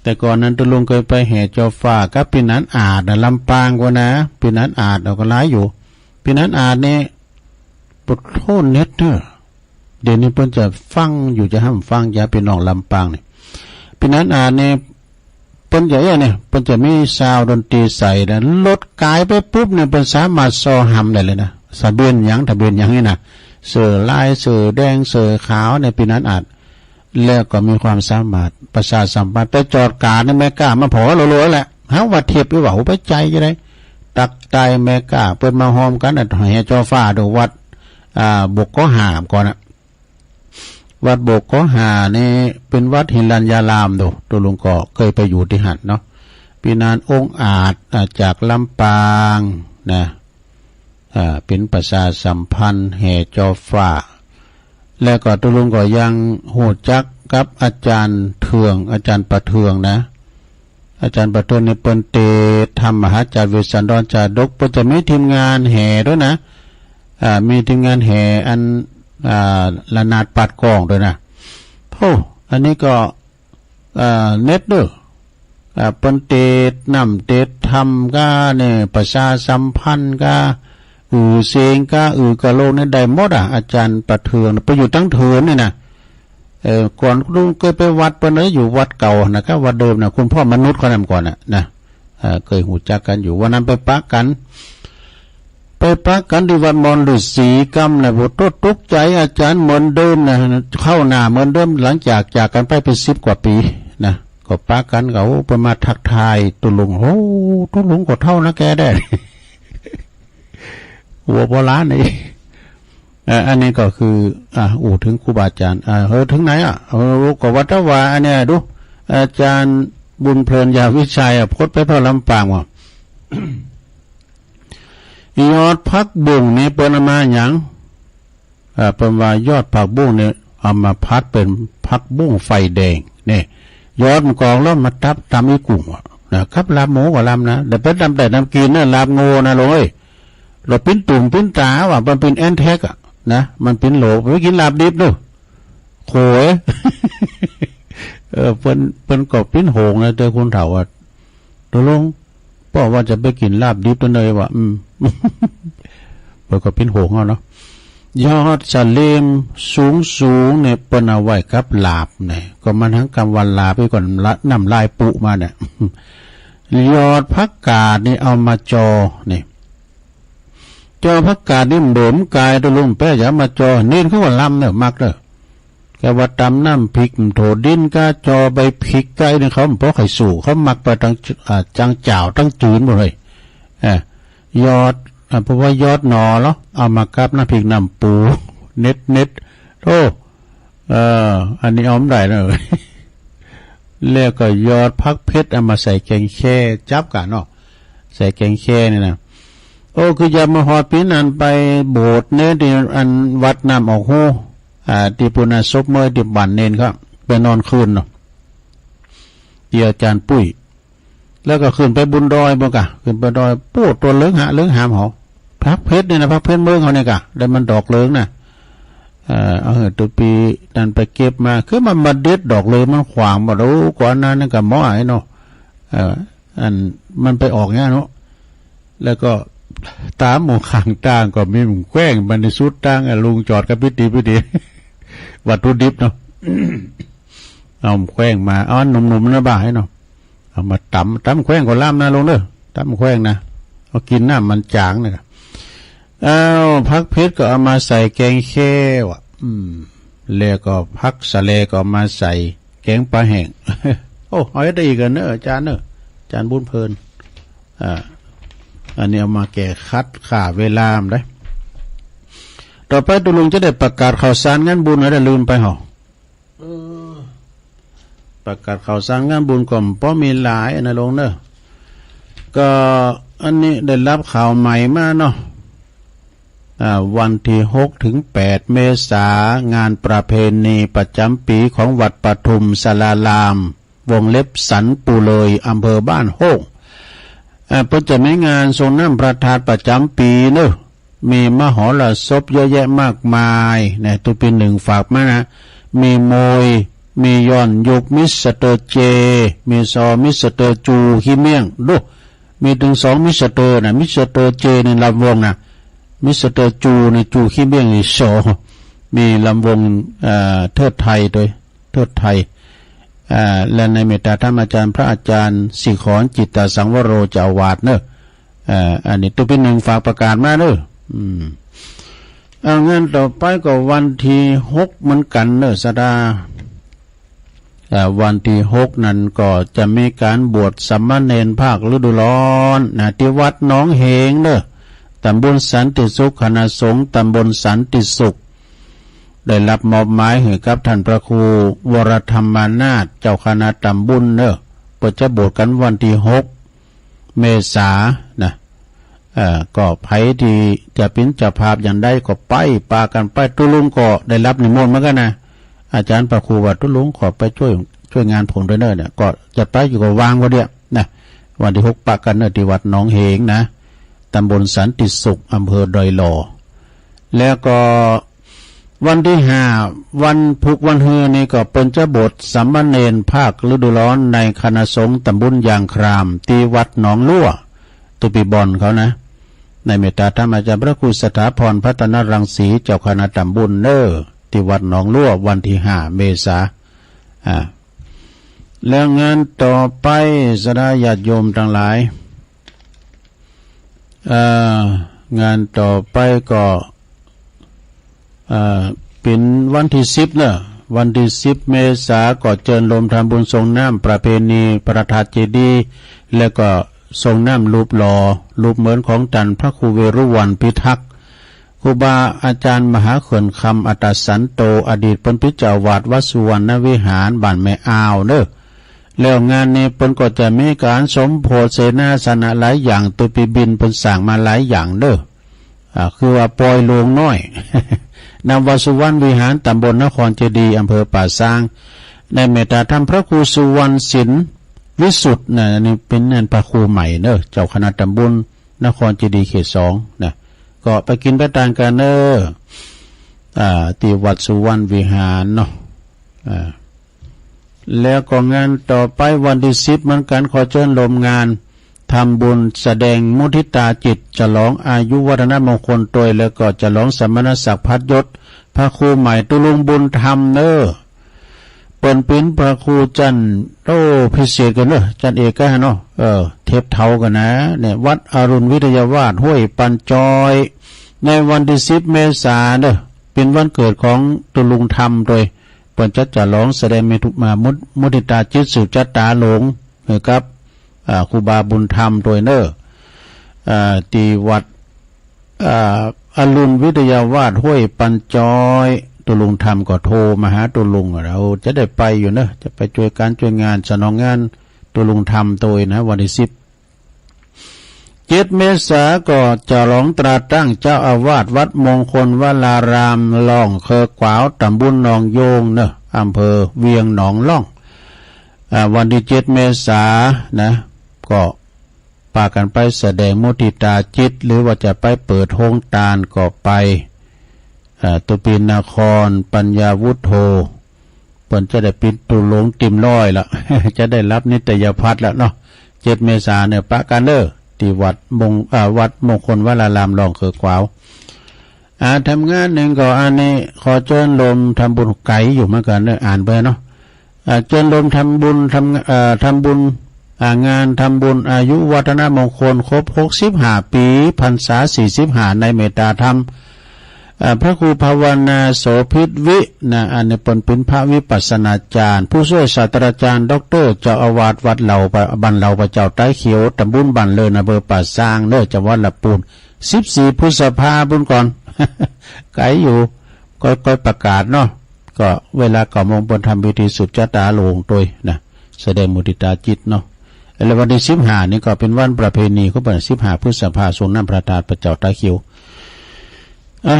Speaker 2: แต่ก่อนนั้นตุลุงเคยไปแห่จอฟ้ากับปีนั้นอาจลำปางกว่านะปีนั้นอาจเราก็ร้ายอยู่ปีนั้นอาจเนี่ยปดโทษเน็ตเนอะเดี๋ยวนี้เพิ่นจะฟังอยู่จะห้ามฟังอย่าไปนองลำปางเนี่ยปีนั้นอาจเนี่ยเพิ่นจะเนี่ยเพิ่นจะมีซาวดนตรีใส่นะลดกายไปปุ๊บเนี่ยเพิ่นสามารถซอหำได้เลยนะทะเบียนหยังนี่นะเสือลายเสือแดงเสือขาวในปีนั้นอาจแล้วก็มีความสามารถประชาสัมพันธ์ไปจอดการในแม่กล้ามาพอรัวๆแหละหาว่าเทียบไปว่าไปใจจะได้ตักใจแม่กล้าเปิดมาหอมกันแห่จอฟ้าดูวัดบกก็หามก่อนนะวัดบกก็หานี่เป็นวัดหินลัญญารามดูตัวลุงก็เคยไปอยู่ที่หันเนาะปีนานองค์อาจจากลำปางนะเป็นประชาสัมพันธ์แห่จอฟ้าแล้วก็ตุลุงก็ยังโหดจักกับอาจารย์เทืองอาจารย์ประเทืองนะอาจารย์ประเทืองนี่เป็นเตธรรมมหาจารย์เวสสันดรจาดกจะมีทีมงานแห่ด้วยนะมีทีมงานแห่อันละนาดปัดกองด้วยนะโอ้อันนี้ก็เน็ตด้วยเป็นเตนำเตธรรมก็เนี่ยประชาสัมพันธ์ก็เสียงก็กะโลกนี่ได้หมดอาจารย์ประเทืองไปอยู่ตั้งเถือนนี่นะก่อนลุงเคยไปวัดปนอยู่วัดเก่านะครับวัดเดิมนะคุณพ่อมนุษย์เขานำก่อนนะ เคยหูจักกันอยู่วันนั้นไปปักกันที่วัดมอนฤาษีกำนะบ่ตกใจอาจารย์เหมือนเดิมนะเข้าหน้าเหมือนเดิมหลังจากกันไปเป็น10 กว่าปีนะก็ปักกันเขาไปมาทักทายตุลุงโอ้ตุลุงก็เท่านะแกได้หัวโบราณนี่อันนี้ก็คือถึงครูบาอาจารย์ถึงไหนก็วัดวาอันเนี้ยดูอาจารย์บุญเพลินยาวิชัยพดไปพระลำปางว่ายอดผักบุ้งนี่เปิ้นมาหยังเป็นว่ายอดผักบุ้งเนี่ยเอามาพัดเป็นผักบุ้งไฟแดงนี่ยอดมันกองแล้วมาทับทำอีกุ้งนะครับลาบหมูกับลาบนะแต่เป็นแต่น้ำกินนะลาบโง่นะเลยเราปิ้นตุ่มปิ้นตาว่ามันเป็นแอนแท็กนะมันเป็นโหลไปกินลาบดิบดูโขยเปิ้นก็ปิ้นโหงนะเจอคนเฒ่าว่าตัวลงป้อว่าจะไปกินลาบดิบตัวเลยว่าเปิ้นก็ปิ้นโหงเนาะยอดสะเลมสูงเนี่ยเปิ้นเอาไว้ครับลาบเนี่ยก็มันทั้งกำวันลาไปก่อนน้ำลายปุมาเนี่ยยอดผักกาดนี่เอามาจอนี่จอผักกาดนี่เดิมกายตัวลุงแป้อย่ามาจอเน้นเขาว่าลำเนี่ยมักเด้อแกว่าตำน้ำพริกโถดินก็จอใบพริกไก่เนี่ยเขาเพราะไข่สู่เขามักไปทั้งจังเจ้าทั้งจืดหมดเลยยอดเพราะว่ายอดหนอแล้วเอามากับน้ำพริกน้ำปูเน็ดโอ้อันนี้เอาไม่ได้เลยแล้วก็ยอดพักเพชรเอามาใส่แกงแค่จับกันเนาะใส่แกงแค่นี่นะโอ้คืออย่ามาหอดปีนันไปโบสถ์เนี่ยที่อันวัดน้ำออกหูที่ปุณณศพเมื่อที่บ้านเนนครับไปนอนคืนเนาะที่อาจารย์ปุ้ยแล้วก็ขึ้นไปบุญดอยบ่กะขึ้นไปดอยปูดตัวเลื้งหามหอพักเพชรเนี่ยนะพักเพชรเมืองเขาเนี่ยกะได้มันดอกเลื้งนะตัวปีนั่นไปเก็บมาคือมันมาเด็ดดอกเลยมันขวางมาดูกว่านั้นนั่นกับหม้อไอ้เนาะอันมันไปออกเงี้ยเนาะแล้วก็ตามหมู่ข้างต่างก็มีหมู่แกล้งมันในสุดต่างลุงจอดกับพิธีวัตถุดิบเนาะเอาแกล้งมาเอาหนุ่มๆนะบ้าให้เนาะเอามาตำแกล้งก็ล่ามนะลงเด้อตำแกล้งนะเอากินน้ำมันจางนะครับพักเพชรก็เอามาใส่แกงแค่ว่ะแล้วก็พักสะเลก็มาใส่แกงปลาแห้งโอ้เอาได้อีกเนอะอาจารย์เนอะอาจารย์บุญเพลินอันนี้เอามาแก่คัดข่าเวลาได้ต่อไปตุลุงจะได้ประกาศข่าวสารงานบุญอะไรลืมไปหรอประกาศข่าวสารงานบุญก่อนเพราะมีหลายนะลงเนอะก็อันนี้ได้รับข่าวใหม่มาเนาะวันที่6 ถึง 8 เมษางานประเพณีประจำปีของวัดปทุมศาลารามวงเล็บสันปูเลยอำเภอบ้านโฮกเพื่อจะมีงานทรงน้ำประทานประจำปีเนอะมีมหรสพเยอะแยะมากมายเนี่ยตัวปี1ฝากมานะมีโมยมีย้อนยุกมิสเตอร์เจมีซอมิสเตอร์จูฮิเมียงดูมีถึง2มิสเตอร์นะมิสเตอร์เจในลำวงนะมิสเตอร์จูในจูฮิเมียงในโซมีลำวงเทิดไทยโดยเทิดไทยและในเมตตาธรรมอาจารย์พระอาจารย์สิขรจิตตสังวโรเจ้าวาดเนอะอันนี้ตัวเป็น1ฝากประกาศมาเนอะงั้นต่อไปก็วันที่6เหมือนกันเนอะสดาวันที่6นั้นก็จะมีการบวชสามเณรภาคฤดูร้อนที่วัดหนองเหงเนอะตำบลสันติสุขคณะสงฆ์ตำบลสันติสุขได้รับมอบหมายให้กับท่านพระครูวรธรรมานาถเจ้าคณะตำบลเนอะเปิดจะบวชกันวันที่6 เมษายนนะก็ไผที่จะเป็นเจ้าภาพอย่างใดก็ไปปากันไปตุลุงก็ได้รับนิมนต์เหมือนกันนะอาจารย์พระครูว่าตุลุงขอไปช่วยงานผมด้วยเนอะเนี่ยก็จะไปอยู่กับวางก็เดียวนะวันที่6ปากันเนอะที่วัดหนองเหงนะตำบลสันติสุขอำเภอดอยหล่อแล้วก็วันที่5วันพุกวันเฮือนี่ก็เป็นเจ้าบทสามเณรภาคฤดูร้อนในคณะสงฆ์ตำบลยางครามที่วัดหนองลั่วตุปีบอนเขานะในเมตตาธรรมอาจารย์พระครูสถาพรพัฒนรังสีเจ้าคณะตำบลเนอที่วัดหนองลั่ววันที่5 เมษายน แล้วงานต่อไปสดาญาติโยมทั้งหลายงานต่อไปก็เป็นวันที่10เนอะวันที่10 เมษายนก็เจิญลมทำบุญทรงน้ำประเพณีประทัดเจดีย์แล้วก็ทรงน้ำรูปหล่อรูปเหมือนของจันพระครูเวรุวรรณพิทักษ์ครูบาอาจารย์มหาเขื่อนคำอัตสันโตอดีตเป็นพิจาวาดวัดสุวรรณวิหารบ้านแม่อาวเนอะแล้วงานนี้เปิ้นก็จะมีการสมโพธิเสนาสนะหลายอย่างตัวปีบินเปิ้นสั่งมาหลายอย่างเด้อคือว่าปล่อยโลงน้อย นำวัดสุวรรณวิหารตำบลนครเจดีย์อำเภอป่าซางในเมตตาธรรมพระครูสุวรรณศิลป์วิสุทธ์นะนี่เป็นนั่นพระครูใหม่เด้อเจ้าคณะตำบลนครเจดีย์เขต2นะก็ไปกินไปทานกันเด้อที่วัดสุวรรณวิหารเนาะแล้วก็งานต่อไปวันที่10เหมือนกันขอเชิญลมงานทำบุญแสดงมุทิตาจิตฉลองอายุวัฒนมงคลโดยแล้วก็ฉลองสมณศักดิ์พัดยศพระครูใหม่ตุลุงบุญธรรมเน้อเปิ้นเป็นพระครูจันโตพิเศษกันเน้อจันเอกก็เนาะเทพเทากันนะเนี่ยวัดอรุณวิทยาวาสห้วยปันจอยในวันที่10 เมษายนเด้อเป็นวันเกิดของตุลุงธรรมโดยเปิ้นจะฉลองแสดงเมตุมามุทิตาจิตสืบจัตตาหลงนะครับครูบาบุญธรรมโดยเนอที่วัดอรุณวิทยาวาสห้วยปันจอยตุลุงธรรมก็โทรมาหาตุลุงเราจะได้ไปอยู่เนอะจะไปช่วยการช่วยงานสนองงานตุลุงธรรมโดยนะวันที่7 เมษายนก็จะหลองตราตั้งเจ้าอาวาสวัดมงคลวรารามล่องเคอกวาวตำบลหนองโยงเนอะอำเภอเวียงหนองล่องวันที่7 เมษายนนะก็พากันไปแสดงมุทิตาจิตหรือว่าจะไปเปิดโฮงตาลก็ไปตุปินนครปัญญาวุฒโธเพิ่นจะได้ปิดตุหลงติมร้อยละ จะได้รับนิตยพัฒน์แล้วเนาะ7 เมษายนเนี่ยปะกันเด้อที่วัดมงคลวรารามรองเคอกวาวทำงานหนึ่งก็อันนี้ขอเชิญลมทำบุญไก่อยู่เหมือนกันเด้ออ่านไปเนาะเชิญลมทำบุญทำบุญงานทำบุญอายุวัฒนมงคลครบ65 ปีพรรษา45ในเมตตาธรรมพระครูภาวนาโสภิตวินะอันนี้เป็นพระวิปัสสนาจารย์ผู้ช่วยศาสตราจารย์ดร.เจ้าอาวาสวัดเหล่าบันเหล่าพระเจ้าใต้เขียวตำบลบ้านเลินอำเภอป่าซางเด้อจังหวัดลำพูน14 พฤษภาคมบุญก่อน ไกลอยู่ก็ประกาศเนาะก็เวลา9 โมงบนทำพิธีสุดจัตตาโลงโดยนะแสดงมุทิตาจิตเนาะแล้ววันที่15นี่ก็เป็นวันประเพณีเขาเป็น15 พฤษภาคมทรงน้ำพระธาตุพระเจ้าตาเขียว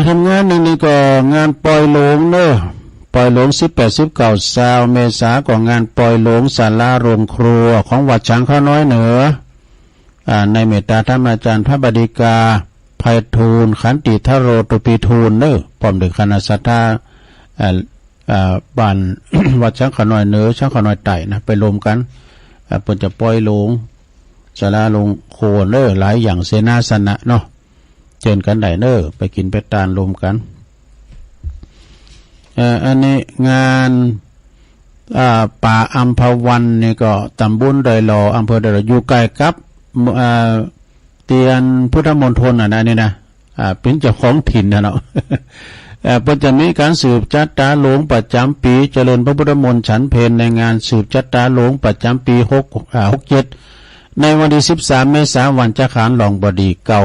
Speaker 2: ทำงานหนึ่งนี่ก็งานปล่อยโลงเนอะปล่อยโลง18 19 20 เมษายนก็งานปล่อยโลงศาลาโรงครัวของวัดช้างข้าวน้อยเหนือในเมตตาธรรมอาจารย์พระบดิกาไพฑูรย์ขันติทโรตุปีทูลเนอะพร้อมด้วยคณะสัตยาบ้าน วัดช้างข้าวน้อยเหนือช้างข้าวน้อยไต่นะไปรวมกันเพิ่นจะปล่อยโลงศาลาโรงโคเนอะหลายอย่างเสนาสนะเนาะเชิญกันได้เนอะไปกินไปทานรวมกันอันนี้งานป่าอัมพวันนี่ก็ตำบลดอยหล่ออำเภอดอยหล่ออยู่ใกล้กับเตียนพุทธมณฑลนะนี่นะเป็นเจ้าของถิ่นนะเนาะเพิ่นจะมีการสืบจัตตาหลวงประจำปีเจริญพระพุทธมนต์ฉันเพลในงานสืบจัตตาหลวงประจำปี67ในวันที่13 เมษายนวันจักขานหลองบดีเก่า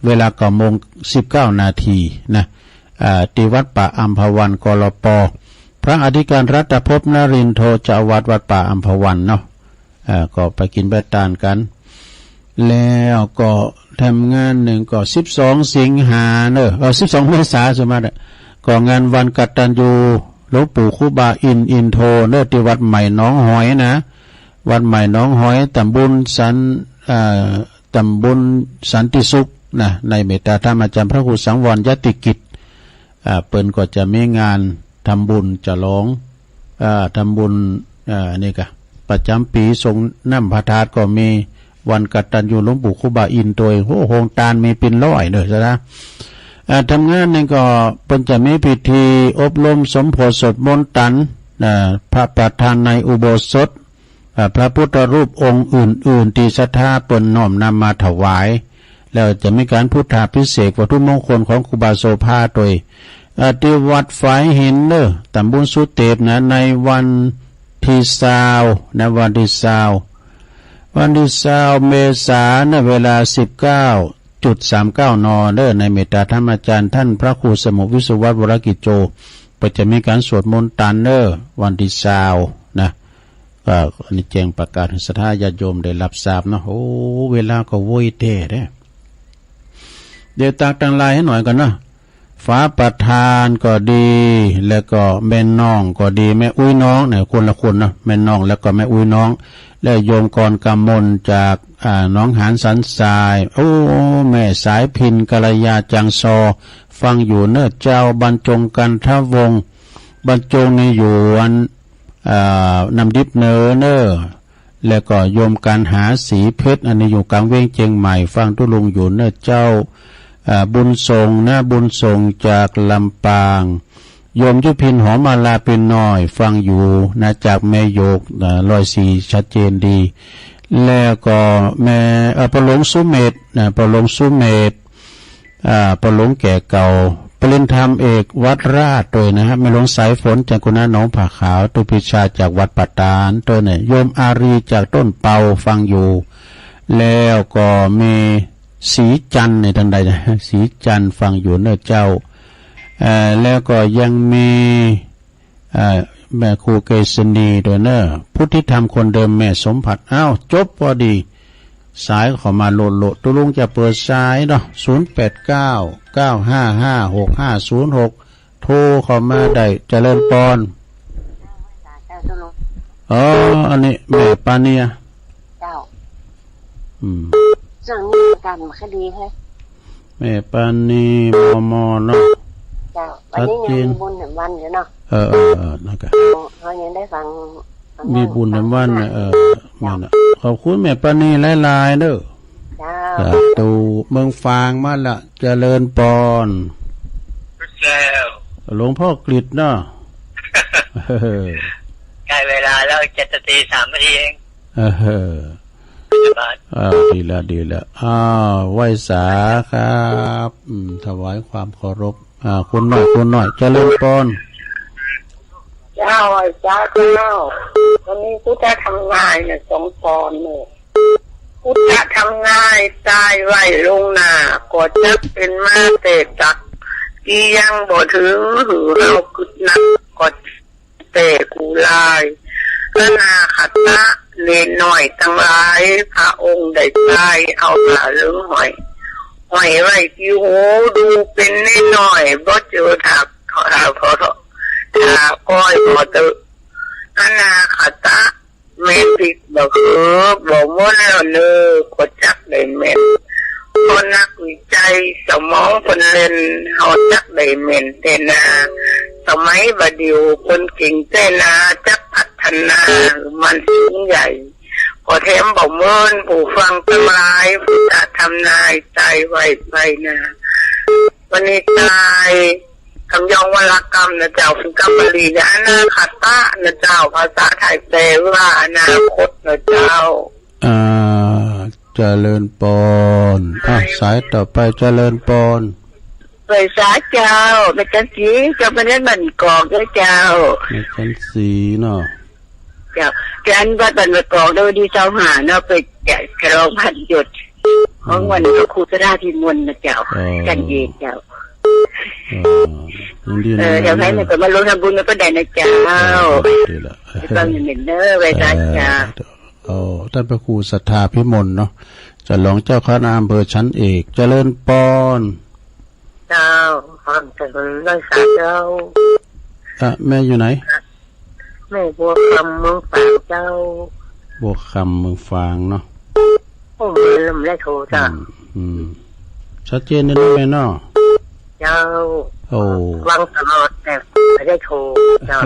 Speaker 2: เวลา9 โมง 19 นาทีนะที่วัดป่าอัมพวันกลป.พระอธิการรัตภพนรินทร์โทเจ้าอาวาสวัดป่าอัมพวันเนาะก็ไปกินไปทานกันแล้วก็ทำงานหนึ่งก็12 สิงหาเนอะ12 เมษายนสมมาก็งานวันกตัญญูหลวงปู่ครูบาอินโทเนอะที่วัดใหม่หนองหอยนะวัดใหม่หนองหอยตำบลสันติสุขนะในเมตตาธรรมอาจารย์พระครูสังวรยติกิจเปิ้นก็จะมีงานทำบุญจะร้องทำบุญนี่ก็ประจำปีทรงน้ำพระธาตุก็มีวันกตัญญูหลวงปู่ครูบาอินโดยโฮงตาลมีเป็นร้อยเลยนะทำงานนี่ก็เปิ้นจะมีพิธีอบรมสมโพธิสวดมนต์ตันพระประธานในอุโบสถ พระพุทธรูปองค์อื่นๆที่ศรัทธาเปิ้นน้อมนำมาถวายแล้วจะมีการพุทธาภิเษกวัตถุมงคลของครูบาโสภาโดยที่วัดฝายหินตำบลสุเทพนะในวันที่20นะวันที่20เมษายนเวลา 19:39 น.ในเมตตาธรรมอาจารย์ท่านพระครูสมุวิสุวัฒน์วรกิจโจก็จะมีการสวดมนต์ตันวันที่20นะก็อันนี้แจ้งประกาศให้ศรัทธาญาติโยมได้รับทราบนะโอ้เวลาก็โวยเท่เด้เดี๋ยวตักตังลายให้หน่อยกันนะฟ้าประธานก็ดีแล้วก็แม่น้องก็ดีแม่อุ้ยน้องเนี่ยคนละคนนะแม่น้องแล้วก็แม่อุ้ยน้องแล้วโยมกรกำมลจากน้องหานสันทรายโอ้แม่สายพินกัลยาจังซอฟังอยู่เนอะเจ้าบรรจงกันทวงศ์บรรจงในอยู่วันนำดิบเนอแล้วก็โยมการหาสีเพชรอันนี้อยู่กลางเวียงเชียงใหม่ฟังตุลุงอยู่เนอะเจ้าบุญส่งนะบุญส่งจากลำปางโยมยุพินหอมมาลาเป็นน้อยฟังอยู่นะจากแม่โยก104ชัดเจนดีแล้วก็แม่ประหลงสุเมธนะประหลงสุเมธประหลงแก่เก่าปริญธรรมเอกวัดราชตัวนะครับแม่หลวงสายฝนจากกุณาหนองผาขาวตุพิชาจากวัดปัตตานตัวเนี่ยโยมอารีจากต้นเปาฟังอยู่แล้วก็มีสีจันในทางใดนะสีจันฟังอยู่เนอะเจ้าแล้วก็ยังมีแม่ครูเกษณีด้วยเนอะพุทธิธรรมคนเดิมแม่สมผัสอ้าวจบพอดีสายเข้ามาโหลดตุลุงจะเปิดสายเนาะ0899556506โทรเข้ามาได้เจริญปอนอ๋ออันนี้แม่ปาเนีย
Speaker 3: เจ้าเรื่องนี้กันคดีให้
Speaker 2: แม่ปานีมอเนาะ
Speaker 3: เจ้าวันนี้ยังมีบุญแห่งวันอยู่เนาะ
Speaker 2: นะครับ
Speaker 3: เขายังได้ฟัง
Speaker 2: มีบุญแห่งวันนั่นน่ะขอบคุณแม่ปานีหลายๆเด้อ
Speaker 3: เจ้า
Speaker 2: ตูเมืองฟางมาละเจริญปอนหลวงพ่อกฤษเนาะ
Speaker 4: ใกล้เวลาแล้ว7:03 นาทีเอง
Speaker 2: ดีละไหว้สาครับถวายความเคารพคุณหน่อยเจริญปอน
Speaker 3: เจ้าจ้าวันนี้พุทธทำงานเนี่ย2 ปอนเนี่ยพุทธทำงานตายไว้ลงหน้าก็จักเป็นมาเตตักที่ยังบ่ถึงหือเรากึดนักก็เตกูลายก็นาขัดตะเลนหน่อยตั้งหลายพระองค์ได้ตายเอาตาเลื้องหอยไว้ที่หูดูเป็นนิดหน่อยบ่เจอถักพอถ้าก้อยพอเตออนาขัดตะเมติกบ่คือบ่ม้วนแล้วเนื้อกดจักได้เม็ดคนนักวิจัยสมองคนเล่นเฮาจักได้เม็นเตนาสมัยบัดเดียวคนเก่งเตนาจักพัฒนามันสูงใหญ่ก็แถมบ่เมินผู้ฟังทั้งหลายผู้จะทำนายตายไว้ไปนะวันนี้ตายคำยองวรรณกรรมนะเจ้าเป็นกรรมลีนะอนาคตะนะเจ้าภาษาไทยแปลว่าอนาคตนะเจ้า
Speaker 2: เจริญปอนสายต่อไปเจริญปอน
Speaker 3: ไปสาเจ้าในจันสีเจ้าเป็นนั่นมันกอกด้วยเจ้า
Speaker 2: ในจันสีเนาะ
Speaker 3: เจ้าการวัดบันกอกโดยดีเจ้าหาเนาะไปแกะกระรองพันหยดของวันพระครูสราธิมนต์นะเจ้ากันเองเจ้าเดี๋ยวให้มันก็มาลงทำบุญแล้วก็ได้นะเจ้าฟังอย่างเหม็นเนอไปสาเจ้า
Speaker 2: ท่านพระครูศรัทธาพิมลเนาะจะหลวงเจ้าคณะอำเภอชั้นเอกเจริญปอน
Speaker 3: เจ้าฟังเจริญรักษาเจ้า
Speaker 2: แม่อยู่ไหน
Speaker 3: แม่บัวคำเมืองฝางเจ้า
Speaker 2: บัวคำเมืองฝางเนาะ
Speaker 3: โอ้ยลำไรโทจ้า
Speaker 2: ชัดเจนนะแม่เนาะ
Speaker 3: เจ้าวังตลอดแต่ไม่ได้โทรเจ้า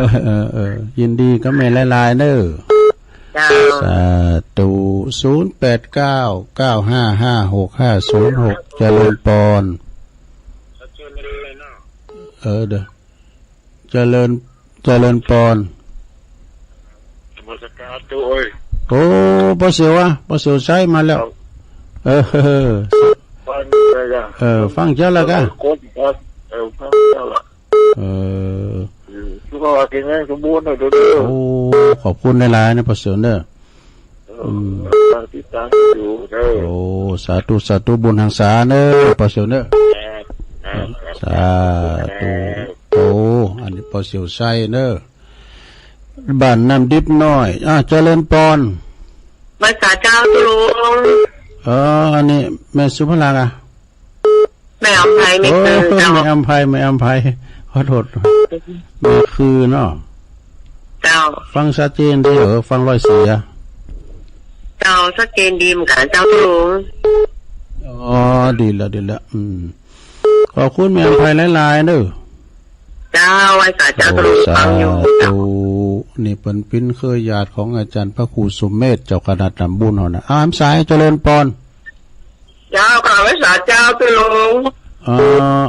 Speaker 2: ยินดีก็แม่หลายๆเด้อสาธุ0899555656เจริญปอนเด้อเจริญปอน
Speaker 4: สมุทรสาครตัว
Speaker 2: โอ้ปอเสียวปอเสียวใช้มาแล้วฟังเจ้าละกัน
Speaker 5: ทุกคนกินให้สมบูรณ์เลยเด้อ
Speaker 2: โอ้ขอบคุณในไลน์นะปอเสียวเด้อ
Speaker 5: ติดตามอยู่เด้อ
Speaker 2: โอ้สาธุบุญทางสาเด้อปอเสียวเด้อสาธุโอ้อันนี้ปอเสียวใช้เด้อบ้านน้ำดิบน้อยเจริญปอน
Speaker 3: ภาษาเจ้าตุลุง
Speaker 2: อันนี้แม่สุภลักษณ์
Speaker 3: แม่อภัยไม่คือ
Speaker 2: แม่อภัยขอโทษแม่คือเนาะ
Speaker 3: เจ้า
Speaker 2: ฟังชัดเจนดีฟังร้อยเสีย
Speaker 3: เจ้าชัดเจนดีเหมือนกันเจ้าตุลุง
Speaker 2: ดีแล้วขอบคุณแม่อภัยหลายๆเด้อ
Speaker 3: เจ้าไว้สาเจ้าตุลุงฟังอยู่เจ้า
Speaker 2: นี่เป็นปิ้นเคยญาติของอาจารย์พระครูสุเมธเจ้าคณะตำบุญเฮานะอามสายเจริญปอน
Speaker 3: เจ้าข่าวไว้สาเจ้าตุลุง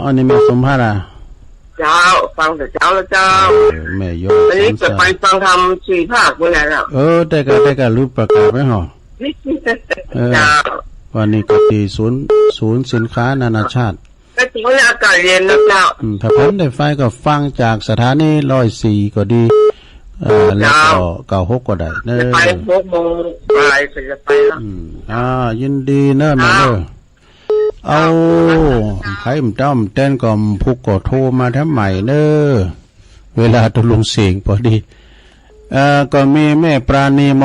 Speaker 2: อันนี้แม่สมภาระ
Speaker 3: เจ้าฟังแต่เจ้าแล้วเจ้า
Speaker 2: แม่โย
Speaker 3: อันนี้จะไปฟังธรรม4 ภาคมื้อนั้นแล้ว
Speaker 2: ได้ก็รู้ประกาศไว้ห่อ
Speaker 3: เจ้า
Speaker 2: วันนี้ก็ที่ศูนย์สินค้านานาชาติ
Speaker 3: ก็ถึงอากาศเย็นแล้วเจ้า
Speaker 2: ถ้าผมได้ไฟก็ฟังจากสถานี104ก็ดีแล้วก็96ก็ได้
Speaker 3: เด้อไป6 โมงไปจะไปแล้ว
Speaker 2: ยินดีเนอะแม่เด้อเอาไผมเจ้าเต้นก็พุกก็โทรมาแถมใหม่เด้อเวลาตุลุงเสียงพอดีก็มีแม่ปราณีม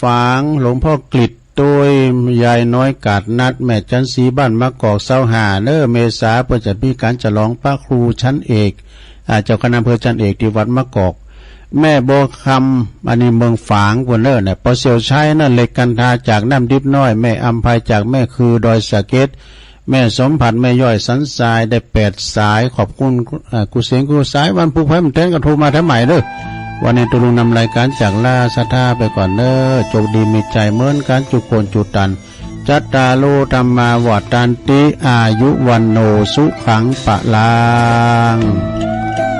Speaker 2: ฝางหลวงพ่อกฤษโดยยายน้อยกาดนัดแม่จันสีบ้านมะกอก25เด้อเมษาเพื่อจะมีการฉลองพระครูชั้นเอกเจ้าคณะอำเภอจันเอกที่วัดมะกอกแม่โบคำอันนี้เมืองฝางกว่าเด้อเนี่ยปอเสียวใช้นั่นเหล็กกันทาจากน้ำดิบน้อยแม่อัมภัยจากแม่คือดอยสะเก็ดแม่สมผัสแม่ย่อยสันทรายได้8 สายขอบคุณกูเสียงกูสายวันผู้ไพ่มันแทงก็โทรมาทำใหม่เด้อวันนี้ตุลุงนำรายการจากลาสะท่าไปก่อนเด้อโชคดีมีใจเหมือนการจุโคนจุตันจัตตาโลธรรมาวัฏตันติอายุวันโนสุขังปะลาง